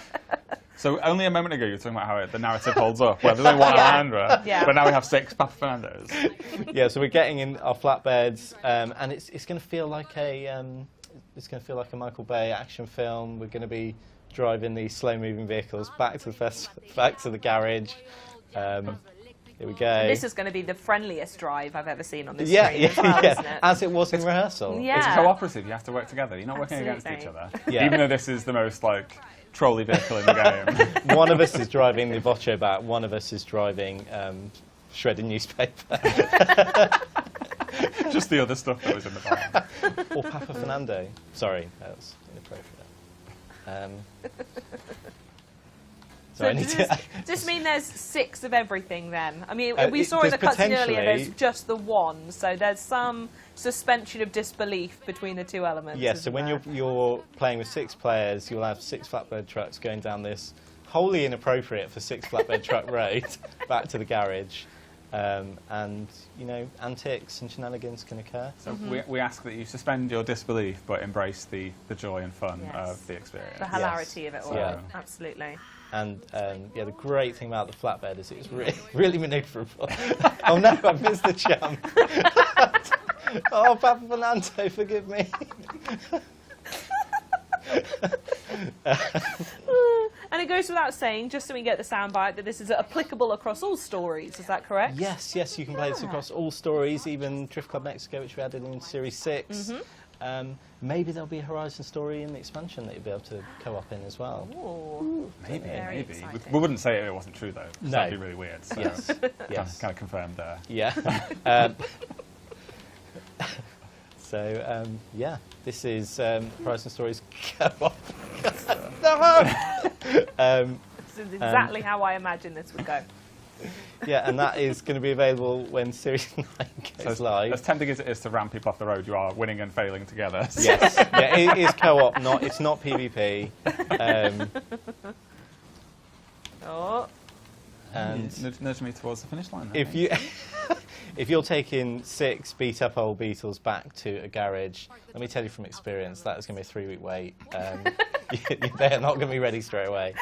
So only a moment ago you were talking about how the narrative holds up, where there's only one Alejandra, Yeah. but now we have 6 Papa Fernandos. Yeah, so we're getting in our flatbeds, and it's going to feel like a Michael Bay action film. We're going to be driving these slow-moving vehicles back to the garage. Here we go. This is going to be the friendliest drive I've ever seen on this yeah, screen as well, yeah, isn't it? as it was in rehearsal. Yeah. It's cooperative, you have to work together. You're not working against each Absolutely. other. Yeah. Even though this is the most, trolley vehicle in the game. One of us is driving the Vocho back, one of us is driving shredded newspaper. Just the other stuff that was in the bag. Or Papa Fernando. Sorry, that was inappropriate. So I need does to. this mean there's 6 of everything then? I mean, we It- saw in the there's cutscene earlier there's potentially- just the one, so there's some suspension of disbelief between the 2 elements. Yes, so isn't when there? you're playing with 6 players, you'll have 6 flatbed trucks going down this wholly inappropriate for 6 flatbed truck road back to the garage, and antics and shenanigans can occur. So we ask that you suspend your disbelief, but embrace the joy and fun Yes. of the experience. the hilarity of it all. Yeah. Absolutely. And the great thing about the flatbed is it's really manoeuvrable. Oh no, I missed the jump. Oh, Papa Fernando, forgive me. And it goes without saying, just so we get the soundbite, that this is applicable across all stories. Is that correct? Yes, you can play this across all stories, even Drift Club Mexico, which we added in Series 6. Maybe there'll be a Horizon story in the expansion that you'll be able to co-op in as well. Ooh. Maybe. exciting. We wouldn't say it wasn't true, though. No. That'd be really weird. So Yes, yes. kind of confirmed there. Yeah. So, yeah, this is Horizon Stories co-op. This is exactly how I imagined this would go. Yeah, and that is going to be available when Series 9 goes live. As tempting as it is to ram people off the road, you are winning and failing together. Yes, yeah, it is co-op, it's not PvP. And Nudge me towards the finish line. if you if you're taking 6 beat-up old Beetles back to a garage, let me tell you from experience, that is going to be a 3-week wait. They're not going to be ready straight away.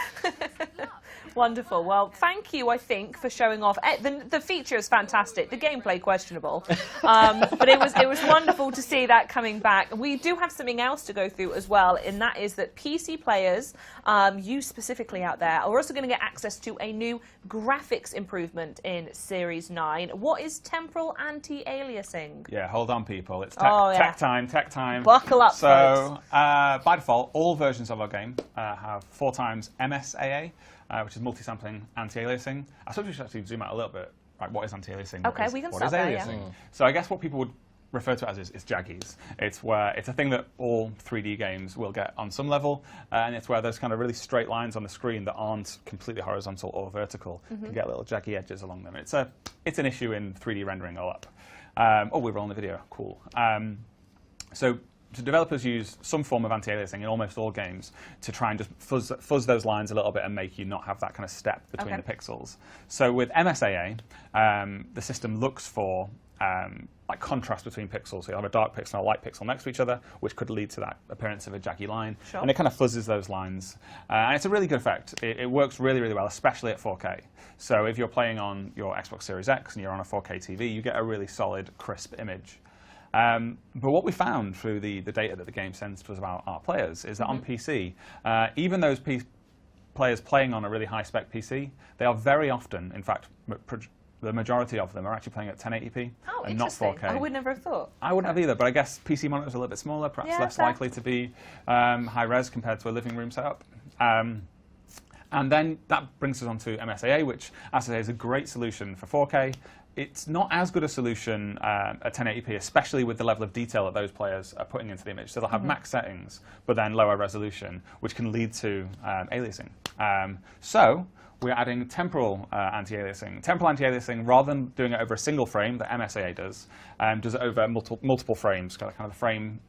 Wonderful. Well, thank you, I think, for showing off. The feature is fantastic. The gameplay questionable, but it was wonderful to see that coming back. We do have something else to go through as well, and that is that PC players, you specifically out there, are also going to get access to a new graphics improvement in Series 9. What is temporal anti-aliasing? Yeah, hold on, people. It's tech time. Buckle up, So, by default, all versions of our game have 4 times MSAA, which is multi-sampling anti-aliasing. I suppose we should actually zoom out a little bit. Right, what is anti-aliasing? Okay, we can start there, yeah. So I guess what people would refer to it as is jaggies. It's a thing that all 3D games will get on some level, and it's where there's kind of really straight lines on the screen that aren't completely horizontal or vertical. You can get little jaggy edges along them. It's an issue in 3D rendering all up. Oh, we're rolling the video. Cool. So developers use some form of anti-aliasing in almost all games to try and just fuzz those lines a little bit and make you not have that kind of step between the pixels. So with MSAA, the system looks for like contrast between pixels. So you'll have a dark pixel and a light pixel next to each other, which could lead to that appearance of a jaggy line. Sure. And it kind of fuzzes those lines. And it's a really good effect. It works really, really well, especially at 4K. So if you're playing on your Xbox Series X and you're on a 4K TV, you get a really solid, crisp image. But what we found through the data that the game sends to us about our players is that on PC, even those players playing on a really high-spec PC, they are very often, in fact, the majority of them are actually playing at 1080p and not 4K. I would never have thought. I wouldn't have either, but I guess PC monitors are a little bit smaller, perhaps less likely to be high-res compared to a living room setup. And then that brings us on to MSAA, which, as I say, is a great solution for 4K. It's not as good a solution at 1080p, especially with the level of detail that those players are putting into the image. So they'll have max settings, but then lower resolution, which can lead to aliasing. So we're adding temporal anti-aliasing. Temporal anti-aliasing, rather than doing it over a single frame that MSAA does it over multiple frames, kind of the frame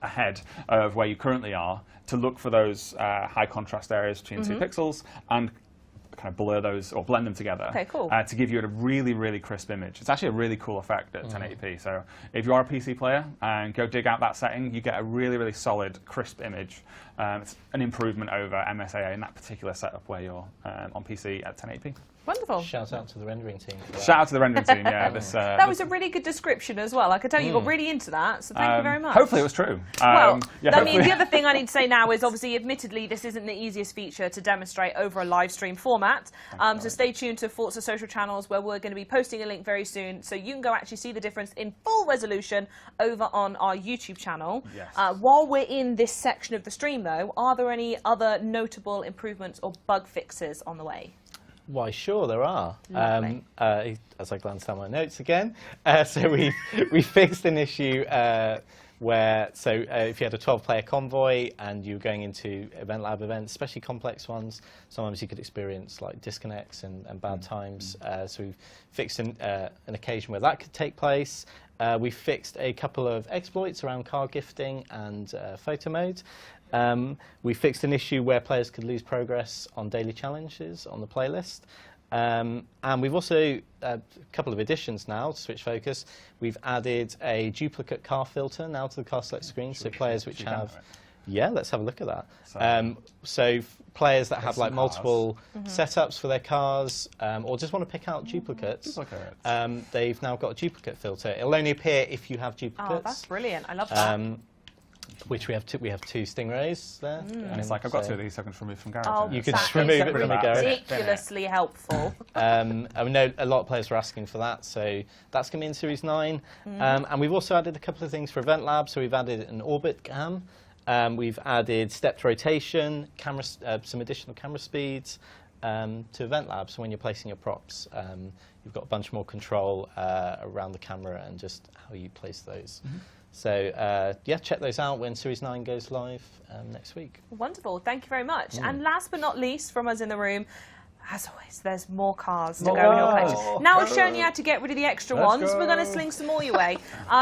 ahead of where you currently are, to look for those high contrast areas between 2 pixels and kind of blur those or blend them together to give you a really, really crisp image. It's actually a really cool effect at 1080p. So if you are a PC player and go dig out that setting, you get a really, really solid, crisp image. It's an improvement over MSAA in that particular setup where you're on PC at 1080p. Wonderful. Shout out to the rendering team for that. Shout out to the rendering team, yeah. That was a really good description as well. I could tell you got really into that, so thank you very much. Hopefully it was true. Well, yeah, I mean, the other thing I need to say now is, obviously, admittedly, this isn't the easiest feature to demonstrate over a live stream format. So stay tuned to Forza social channels, where we're going to be posting a link very soon, so you can go actually see the difference in full resolution over on our YouTube channel. Yes. While we're in this section of the stream, though, are there any other notable improvements or bug fixes on the way? Why, sure, there are. Lovely. As I glance down my notes again, so we fixed an issue where, if you had a 12-player convoy and you were going into Event Lab events, especially complex ones, sometimes you could experience like disconnects and bad times. So we've fixed an occasion where that could take place. We fixed a couple of exploits around car gifting and photo mode. We fixed an issue where players could lose progress on daily challenges on the playlist. And we've also, a couple of additions now to switch focus. We've added a duplicate car filter now to the car select screen, so players which have... Yeah, let's have a look at that. So players that have like multiple setups for their cars, or just want to pick out duplicates, they've now got a duplicate filter. It'll only appear if you have duplicates. Oh, that's brilliant. I love that. which we have two Stingrays there. And it's like, I've got two of these, so I can just remove from garage. Oh, You could exactly. just remove it So from the garage. ridiculously helpful. I know a lot of players were asking for that, so that's going to be in Series 9. And we've also added a couple of things for Event Lab. So we've added an orbit cam, we've added stepped rotation, some additional camera speeds to Event Lab. So when you're placing your props, you've got a bunch more control around the camera and just how you place those. So yeah, check those out when Series 9 goes live next week. Wonderful. Thank you very much. And last but not least, from us in the room, as always, there's more cars to go in your collection. Now we've shown you how to get rid of the extra ones. We're going to sling some more your way.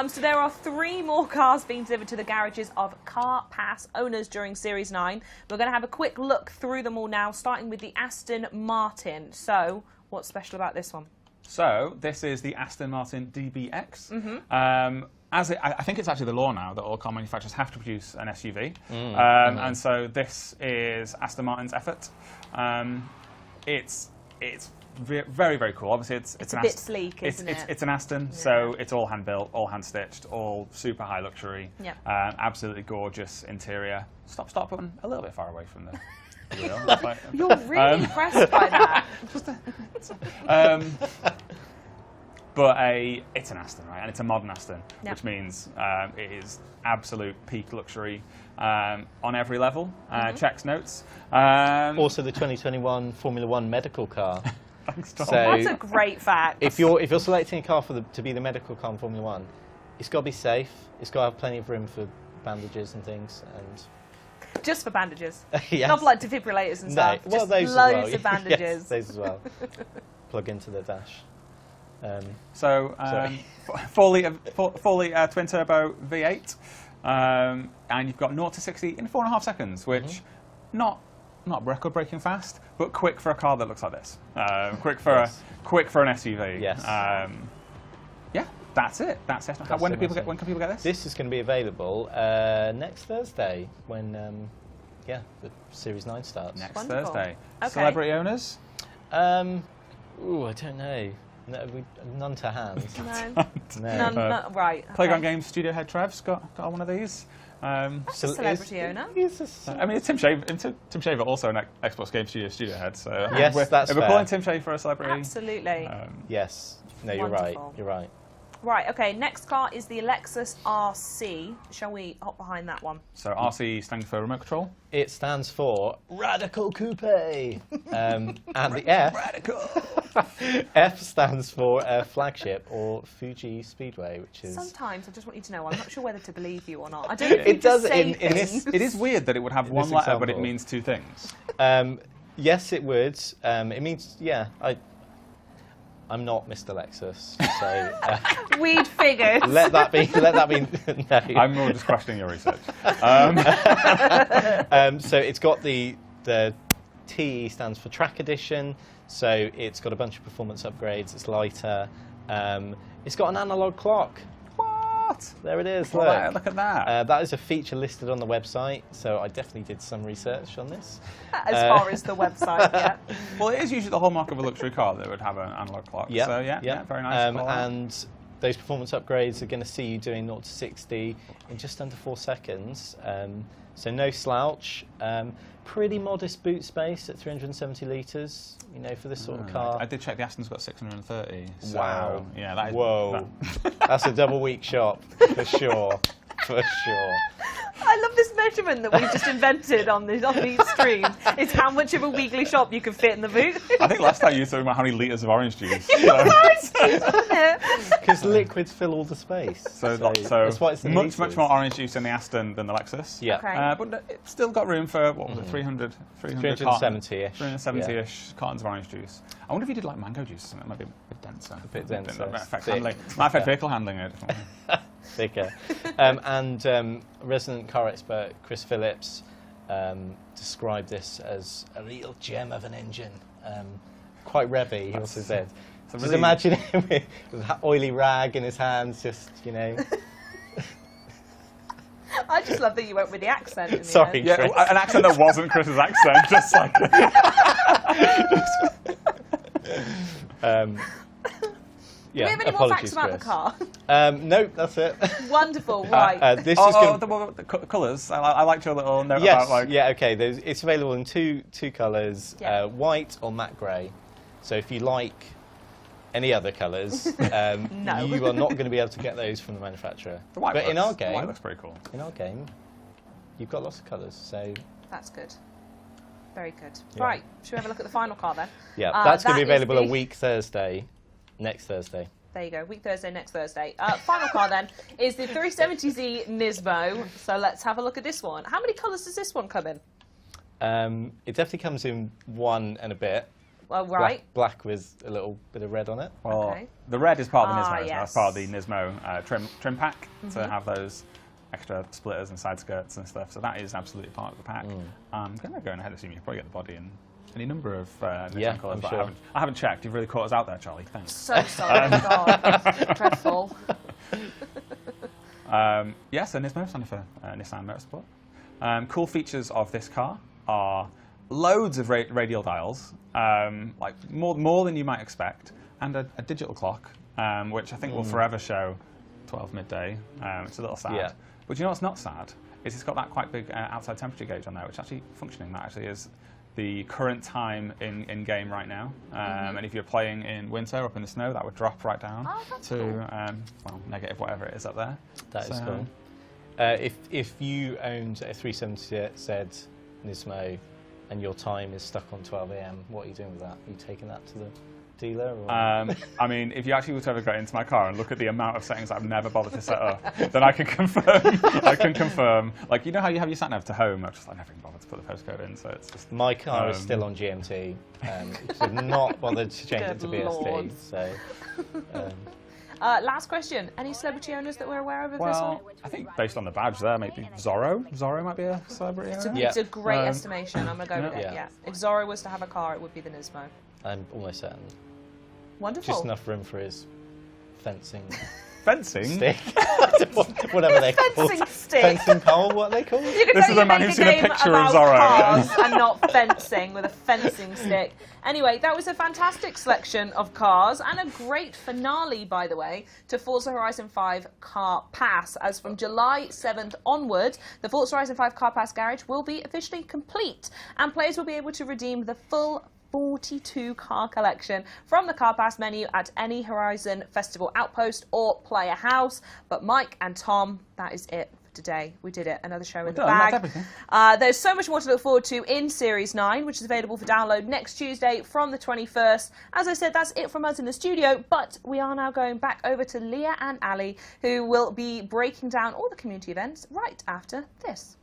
So there are 3 more cars being delivered to the garages of Car Pass owners during Series 9. We're going to have a quick look through them all now, starting with the Aston Martin. So, what's special about this one? So this is the Aston Martin DBX. I think it's actually the law now that all car manufacturers have to produce an SUV. And so this is Aston Martin's effort. It's very, very cool. Obviously, it's a an bit sleek, isn't it? It's an Aston, so it's all hand-built, all hand-stitched, all super high luxury. Yep. Absolutely gorgeous interior. Stop button a little bit far away from the wheel. Like, You're really impressed by that. But it's an Aston, right? And it's a modern Aston, Yep. which means it is absolute peak luxury on every level. Checks notes. Also, the 2021 Formula 1 medical car. Thanks, Tom. So That's a great fact. if you're selecting a car to be the medical car in Formula 1, it's got to be safe. It's got to have plenty of room for bandages and things. And Just for bandages. Yes. Not like defibrillators and stuff. well, Just those loads as well. of bandages. Yes, those as well. Plug into the dash. So, Sorry. 4-litre twin turbo V8, and you've got 0 to 60 in 4.5 seconds, which not record breaking fast, but quick for a car that looks like this. Quick for an SUV. Yes. Yeah, that's it. When can people get this? This is going to be available next Thursday when the Series 9 starts. Next Wonderful. Thursday. Okay. Celebrity owners? I don't know. No, none to hand. No. None, right. Okay. Playground Games studio head Trev's got one of these. That's a celebrity owner. I mean, Tim Shaver also an Xbox Game Studio head. So Yes, that's if we're fair. calling Tim Shaver a celebrity. Absolutely. Yes. No, you're Wonderful. right. You're right. Right, okay, next car is the Lexus RC. Shall we hop behind that one? So RC standing for remote control. It stands for Radical Coupe. And the F stands for flagship or Fuji Speedway, which is. Sometimes I just want you to know I'm not sure whether to believe you or not. I don't know if It you does just say in this. It is weird that it would have In one this letter, but it example. means two things. Yes, it would. It means I'm not Mr. Lexus, so We'd figured. let that be. No. I'm more just questioning your research. So it's got the TE stands for Track Edition. So it's got a bunch of performance upgrades. It's lighter. It's got an analog clock. What? There it is. Wow, look at that. That is a feature listed on the website. So I definitely did some research on this. As far as the website, yeah. Well, it is usually the hallmark of a luxury car that would have an analog clock. Yeah. So yeah, very nice. And those performance upgrades are going to see you doing 0 to 60 in just under 4 seconds. So no slouch. Pretty modest boot space at 370 litres. You know, for this sort of car. I did check the Aston's got 630. So, Wow. Yeah, that is. Whoa. That's a double week shop for sure. For sure. I love this measurement that we've just invented on these streams. It's how much of a weekly shop you can fit in the boot. I think last time you were talking about how many litres of orange juice. Because liquids fill all the space. So that's why it's the much litres. more orange juice in the Aston than the Lexus. Yeah. Okay. But it's still got room for, what was it, 370-ish. 370-ish cartons of orange juice. I wonder if you did like mango juice or something. It might be a bit denser. A bit denser. Might affect Thick. handling. Might affect vehicle handling it. Thicker. And resident car expert Chris Phillips described this as a real gem of an engine. Quite revvy, he also said. Just really- imagine him with that oily rag in his hands, just, you know. I just love that you went with the accent. In the Sorry. end. Yeah, Chris. an accent that wasn't Chris's accent, just like. Do we have any more facts about the car? No, that's it. Wonderful, right. This is going the colours. I liked your little note Yes, about like. yeah, okay. It's available in two colours, Yeah. white or matte grey. So if you like any other colours, No. you are not going to be able to get those from the manufacturer. The white But in our the white game, looks pretty cool. you've got lots of colours. So That's good. Very good. Yeah. Right, should we have a look at the final car then? yeah, that's going to be that is available a the- week Thursday, next Thursday. There you go, week Thursday, next Thursday. Final car then is the 370Z Nismo. So let's have a look at this one. How many colours does this one come in? It definitely comes in one and a bit. Well, right. Black with a little bit of red on it. Well, Okay. the red is part of the Nismo. Yes. That's part of the Nismo trim pack to have those extra splitters and side skirts and stuff. So that is absolutely part of the pack. I'm going ahead and assume you can probably get the body in any number of Nissan Yeah, colours, I'm but sure. I haven't checked. You've really caught us out there, Charlie. Thanks. So sorry, God. Dreadful. Yes, so Nismo, standing for Nissan Motorsport. Cool features of this car are loads of radial dials, like more than you might expect, and a digital clock, which I think will forever show 12 midday. It's a little sad. Yeah. But you know what's not sad? Is it's got that quite big outside temperature gauge on there, which actually functioning. That actually is the current time in game right now. And if you're playing in winter up in the snow, that would drop right down to well, negative whatever it is up there. That is So, cool. If you owned a 370Z Nismo and your time is stuck on 12 AM, what are you doing with that? Are you taking that to the dealer? Or? I mean, if you actually were to ever get into my car and look at the amount of settings I've never bothered to set up, then I can confirm. I can confirm. Like, you know how you have your sat nav to home? I never even bothered to put the postcode in, so it's just. My car is still on GMT. So not bothered to change it to Good BSD. Lord. So. Last question. Any celebrity owners that we're aware of this one? Well, I think based on the badge there, maybe Zorro. Zorro might be a celebrity owner. Yeah. It's a great estimation. I'm going to go with it, Yeah. yeah. If Zorro was to have a car, it would be the Nismo. I'm almost certain. Wonderful. Just enough room for his fencing Fencing. stick. Whatever they call Fencing stick. Fencing pole, what they call it? You can This say is you a man make who's seen a game picture of about Zorro. cars and not fencing with a fencing stick. Anyway, that was a fantastic selection of cars and a great finale, by the way, to Forza Horizon 5 Car Pass. As from July 7th onwards, the Forza Horizon 5 Car Pass garage will be officially complete, and players will be able to redeem the full 42 car collection from the Car Pass menu at any Horizon Festival outpost or player house. But Mike and Tom, that is it for today. We did it. Another show in the done, that's bag. everything. There's so much more to look forward to in Series 9, which is available for download next Tuesday from the 21st. As I said, that's it from us in the studio, but we are now going back over to Leah and Ali, who will be breaking down all the community events right after this.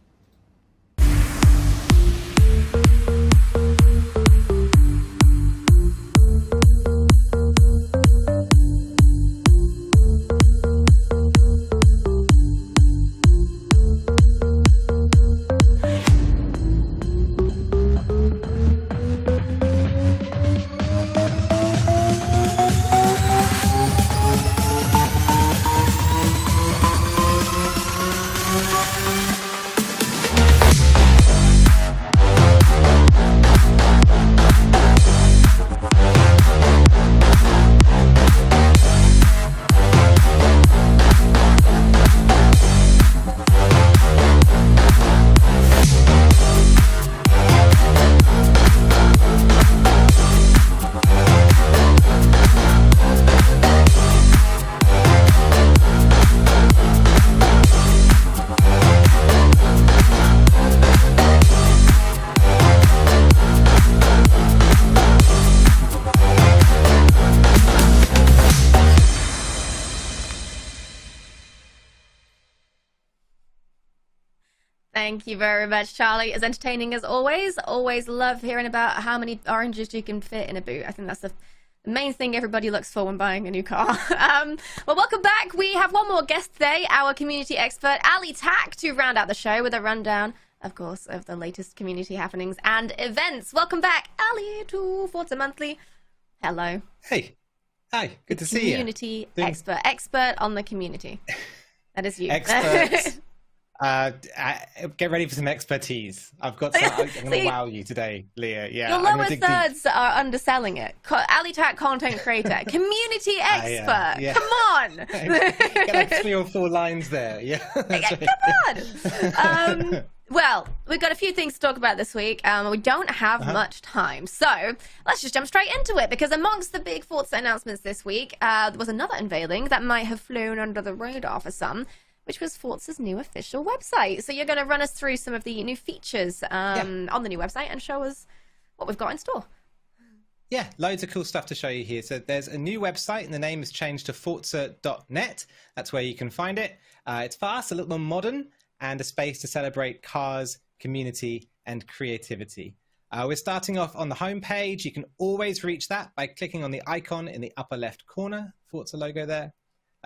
Thank you very much, Charlie. As entertaining as always. Always love hearing about how many oranges you can fit in a boot. I think that's the main thing everybody looks for when buying a new car. Well, welcome back. We have one more guest today, our community expert, Ali Tack, to round out the show with a rundown, of course, of the latest community happenings and events. Welcome back, Ali, to Forza Monthly. Hello. Hey. Hi. Good to see you. Community expert on the community. That is you. Expert. Get ready for some expertise. I've got some. I'm going to wow you today, Leah. Yeah. Your I'm gonna lower dig deep. thirds are underselling it. Alitat content creator, community expert. yeah. Come on. Get like 3 or 4 lines there. Yeah. that's right. Come on. Well, we've got a few things to talk about this week. We don't have much time. So let's just jump straight into it, because amongst the big Forza announcements this week, there was another unveiling that might have flown under the radar for some, which was Forza's new official website. So you're going to run us through some of the new features on the new website and show us what we've got in store. Yeah, loads of cool stuff to show you here. So there's a new website, and the name has changed to forza.net. That's where you can find it. It's fast, a little more modern, and a space to celebrate cars, community, and creativity. We're starting off on the home page. You can always reach that by clicking on the icon in the upper left corner, Forza logo there.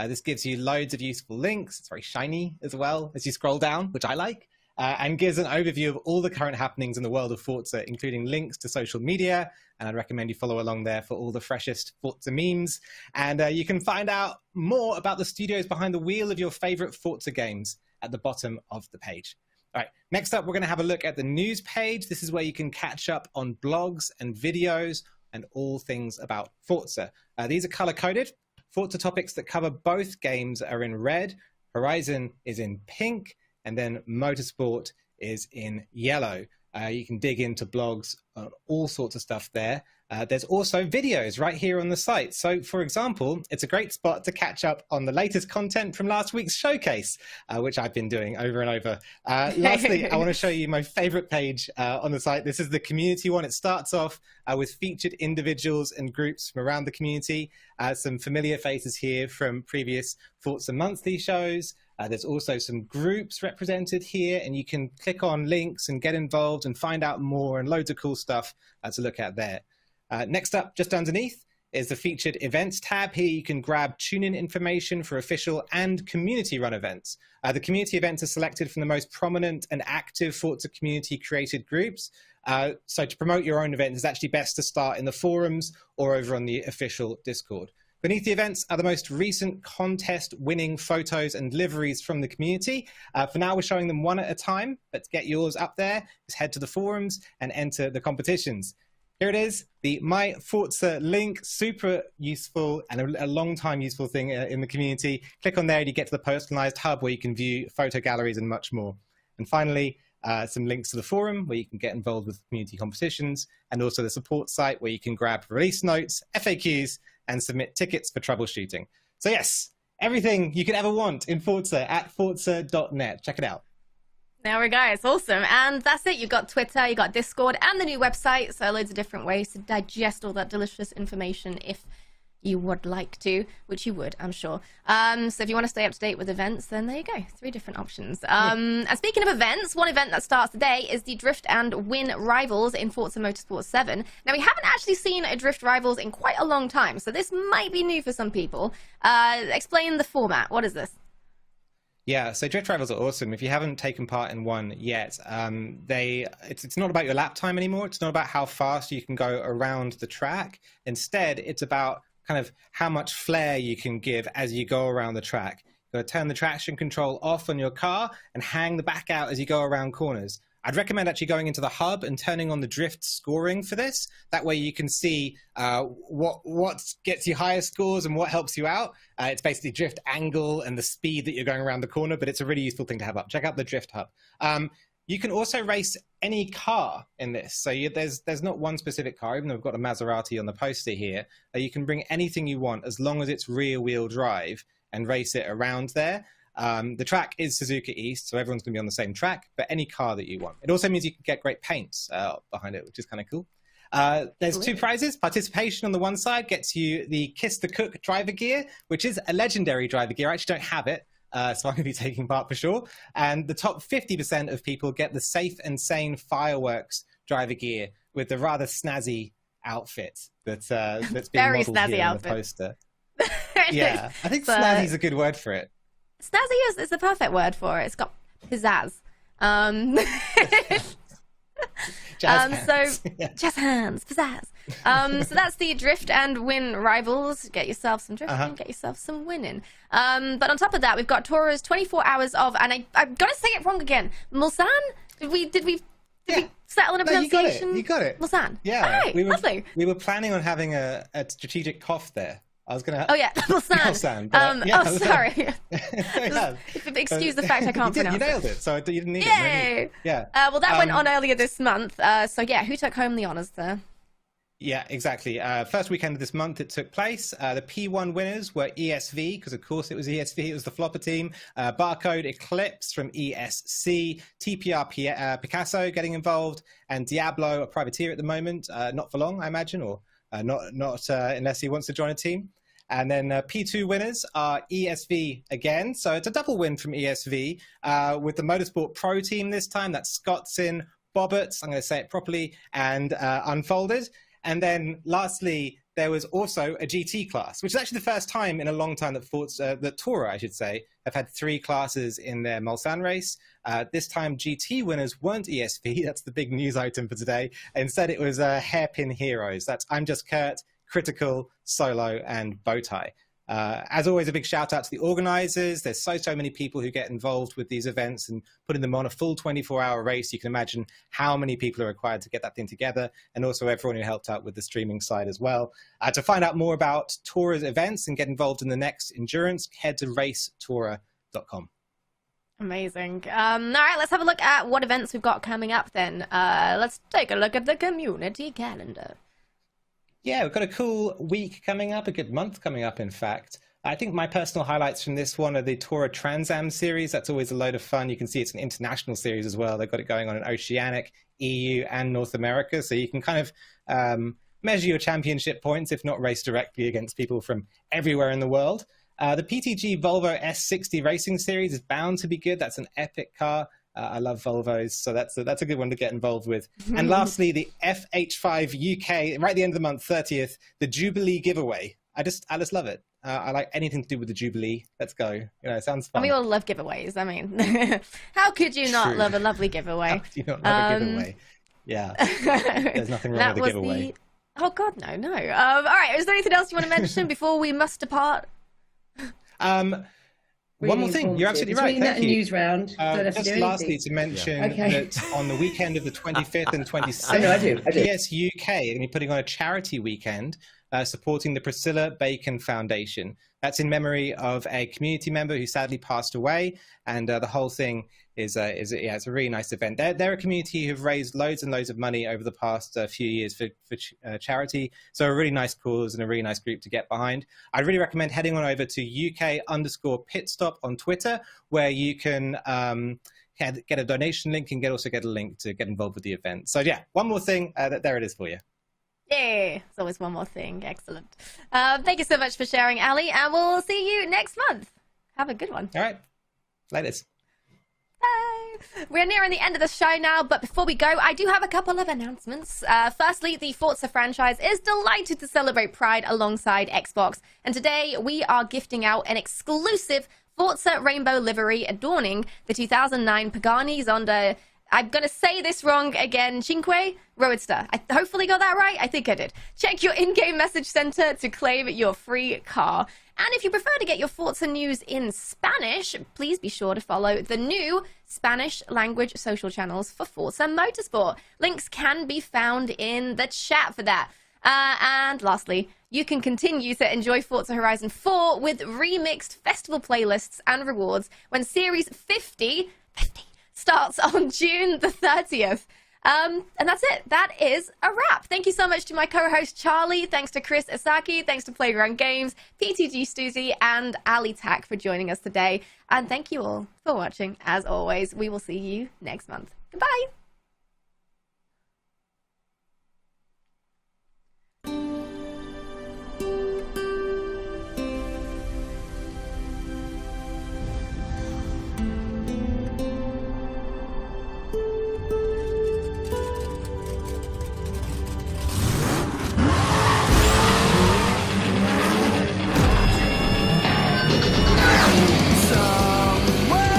This gives you loads of useful links. It's very shiny as well as you scroll down, which I like, and gives an overview of all the current happenings in the world of Forza, including links to social media. And I'd recommend you follow along there for all the freshest Forza memes. And you can find out more about the studios behind the wheel of your favorite Forza games at the bottom of the page. All right, next up, we're going to have a look at the news page. This is where you can catch up on blogs and videos and all things about Forza. These are color-coded. Forza topics that cover both games are in red, Horizon is in pink, and then Motorsport is in yellow. You can dig into blogs on all sorts of stuff there. There's also videos right here on the site. So, for example, it's a great spot to catch up on the latest content from last week's showcase, which I've been doing over and over. Lastly, I want to show you my favorite page on the site. This is the community one. It starts off with featured individuals and groups from around the community. Some familiar faces here from previous Forza Monthly shows. There's also some groups represented here, and you can click on links and get involved and find out more, and loads of cool stuff to look at there. Next up, just underneath, is the featured events tab. Here you can grab tune-in information for official and community-run events. The community events are selected from the most prominent and active Forza community-created groups. So to promote your own event, it's actually best to start in the forums or over on the official Discord. Beneath the events are the most recent contest-winning photos and liveries from the community. For now, we're showing them one at a time, but to get yours up there, just head to the forums and enter the competitions. Here it is, the My Forza link, super useful and a long time useful thing in the community. Click on there and you get to the personalized hub where you can view photo galleries and much more. And finally, some links to the forum where you can get involved with community competitions, and also the support site where you can grab release notes, FAQs, and submit tickets for troubleshooting. So yes, everything you could ever want in Forza at forza.net. Check it out. There we go. It's awesome. And that's it. You've got Twitter, you've got Discord, and the new website. So loads of different ways to digest all that delicious information if you would like to, which you would, I'm sure. So if you want to stay up to date with events, then there you go. 3 different options. And speaking of events, one event that starts today is the Drift and Win Rivals in Forza Motorsport 7. Now, we haven't actually seen a Drift Rivals in quite a long time, so this might be new for some people. Explain the format. What is this? Yeah, so Drift Rivals are awesome. If you haven't taken part in one yet, it's not about your lap time anymore. It's not about how fast you can go around the track. Instead, it's about kind of how much flair you can give as you go around the track. You've got to turn the traction control off on your car and hang the back out as you go around corners. I'd recommend actually going into the hub and turning on the drift scoring for this. That way you can see what gets you higher scores and what helps you out. It's basically drift angle and the speed that you're going around the corner, but it's a really useful thing to have up. Check out the drift hub. You can also race any car in this. So there's not one specific car, even though we've got a Maserati on the poster here. You can bring anything you want as long as it's rear-wheel drive and race it around there. The track is Suzuka East, so everyone's going to be on the same track, but any car that you want. It also means you can get great paints behind it, which is kind of cool. There's 2 prizes. Participation on the one side gets you the Kiss the Cook driver gear, which is a legendary driver gear. I actually don't have it. So I'm going to be taking part for sure. And the top 50% of people get the Safe and Sane Fireworks driver gear with the rather snazzy outfit that's being modeled here on the poster. Yeah, I think snazzy is a good word for it. Snazzy is the perfect word for it. It's got pizzazz. Jazz hands. Jazz hands, pizzazz. So that's the drift and win rivals. Get yourself some drifting, get yourself some winning. But on top of that, we've got Tora's 24 hours of, and I'm gonna say it wrong again. Mulsanne? Did we settle on a pronunciation? You got it. Mulsanne. Yeah. All right, lovely. We were planning on having a strategic cough there. I was gonna. Oh yeah, Mulsanne. Sorry. Excuse the fact I can't pronounce You nailed it, so you didn't need Yay! it. Yeah. Well, that went on earlier this month. So yeah, who took home the honours there? Yeah, exactly. First weekend of this month it took place. The P1 winners were ESV, because of course it was ESV, it was the flopper team. Barcode Eclipse from ESC, TPR Picasso getting involved, and Diablo, a privateer at the moment. Not for long, I imagine, or not unless he wants to join a team. And then P2 winners are ESV again. So it's a double win from ESV with the Motorsport Pro team this time. That's Scottson, Bobberts, I'm going to say it properly, and Unfolded. And then lastly, there was also a GT class, which is actually the first time in a long time that Tora, I should say, have had 3 classes in their Mulsanne race. This time, GT winners weren't ESV. That's the big news item for today. Instead, it was Hairpin Heroes. That's I'm Just Kurt, Critical, Solo, and Bowtie. As always, a big shout out to the organizers. There's so many people who get involved with these events and putting them on a full 24-hour race. You can imagine how many people are required to get that thing together, and also everyone who helped out with the streaming side as well. To find out more about Tora's events and get involved in the next endurance, head to racetora.com. Amazing. All right, let's have a look at what events we've got coming up then. Let's take a look at the community calendar. Yeah, we've got a cool week coming up, a good month coming up, in fact. I think my personal highlights from this one are the Tora Trans Am series. That's always a load of fun. You can see it's an international series as well. They've got it going on in Oceanic, EU, and North America. So you can kind of measure your championship points, if not race directly against people from everywhere in the world. The PTG Volvo S60 Racing Series is bound to be good. That's an epic car. I love Volvos, so that's a good one to get involved with. And lastly, the FH5 UK, right at the end of the month, 30th, the Jubilee giveaway. I just love it. I like anything to do with the Jubilee. Let's go. You know, it sounds fun. And we all love giveaways. I mean, how could you not love a lovely giveaway? How could you not love a giveaway? Yeah, there's nothing wrong with a giveaway. Oh God, no. All right, is there anything else you want to mention before we must depart? One more thing, you're absolutely right. Thank you. News round, just lastly, to mention that on the weekend of the 25th and 26th, I do. PS UK are going to be putting on a charity weekend supporting the Priscilla Bacon Foundation. That's in memory of a community member who sadly passed away, and the whole thing it's a really nice event. They're a community who've raised loads and loads of money over the past few years for charity. So a really nice cause and a really nice group to get behind. I'd really recommend heading on over to UK_pitstop on Twitter, where you can get a donation link and also get a link to get involved with the event. So yeah, one more thing, there it is for you. Yeah, it's always one more thing. Excellent. Thank you so much for sharing, Ali, and we'll see you next month. Have a good one. All right. Laters. Bye. We're nearing the end of the show now, but before we go, I do have a couple of announcements. Firstly, the Forza franchise is delighted to celebrate Pride alongside Xbox, and today we are gifting out an exclusive Forza Rainbow livery adorning the 2009 Pagani Zonda. I'm going to say this wrong again. Cinque Roadster. I hopefully got that right. I think I did. Check your in-game message center to claim your free car. And if you prefer to get your Forza news in Spanish, please be sure to follow the new Spanish language social channels for Forza Motorsport. Links can be found in the chat for that. And lastly, you can continue to enjoy Forza Horizon 4 with remixed festival playlists and rewards when Series 50 starts on June the 30th. And that's it. That is a wrap. Thank you so much to my co-host Charlie. Thanks to Chris Esaki. Thanks to Playground Games, PTG Stuzib, and Ali Tak for joining us today. And thank you all for watching. As always, we will see you next month. Goodbye. Somewhere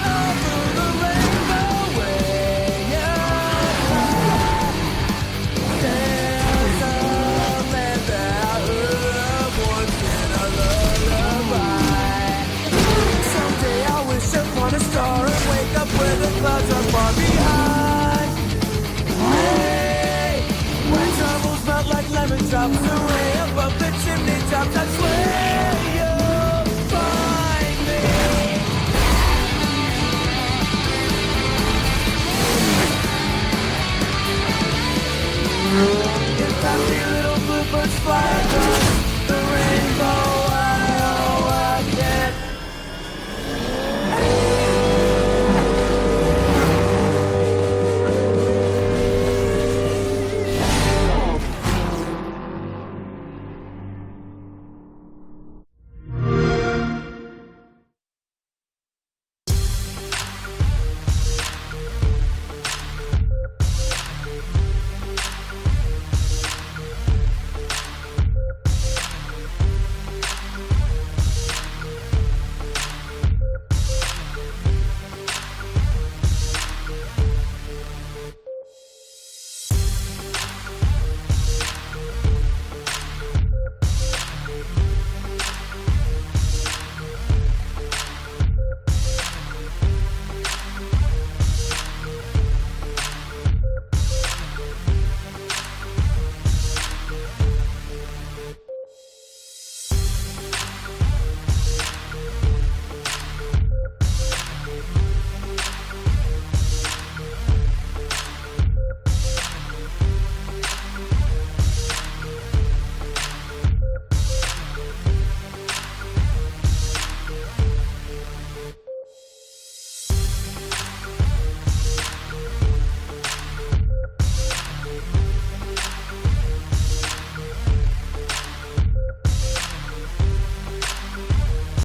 over the rainbow way. rooftops, away above the chimney tops. I swear you'll find me. If I feel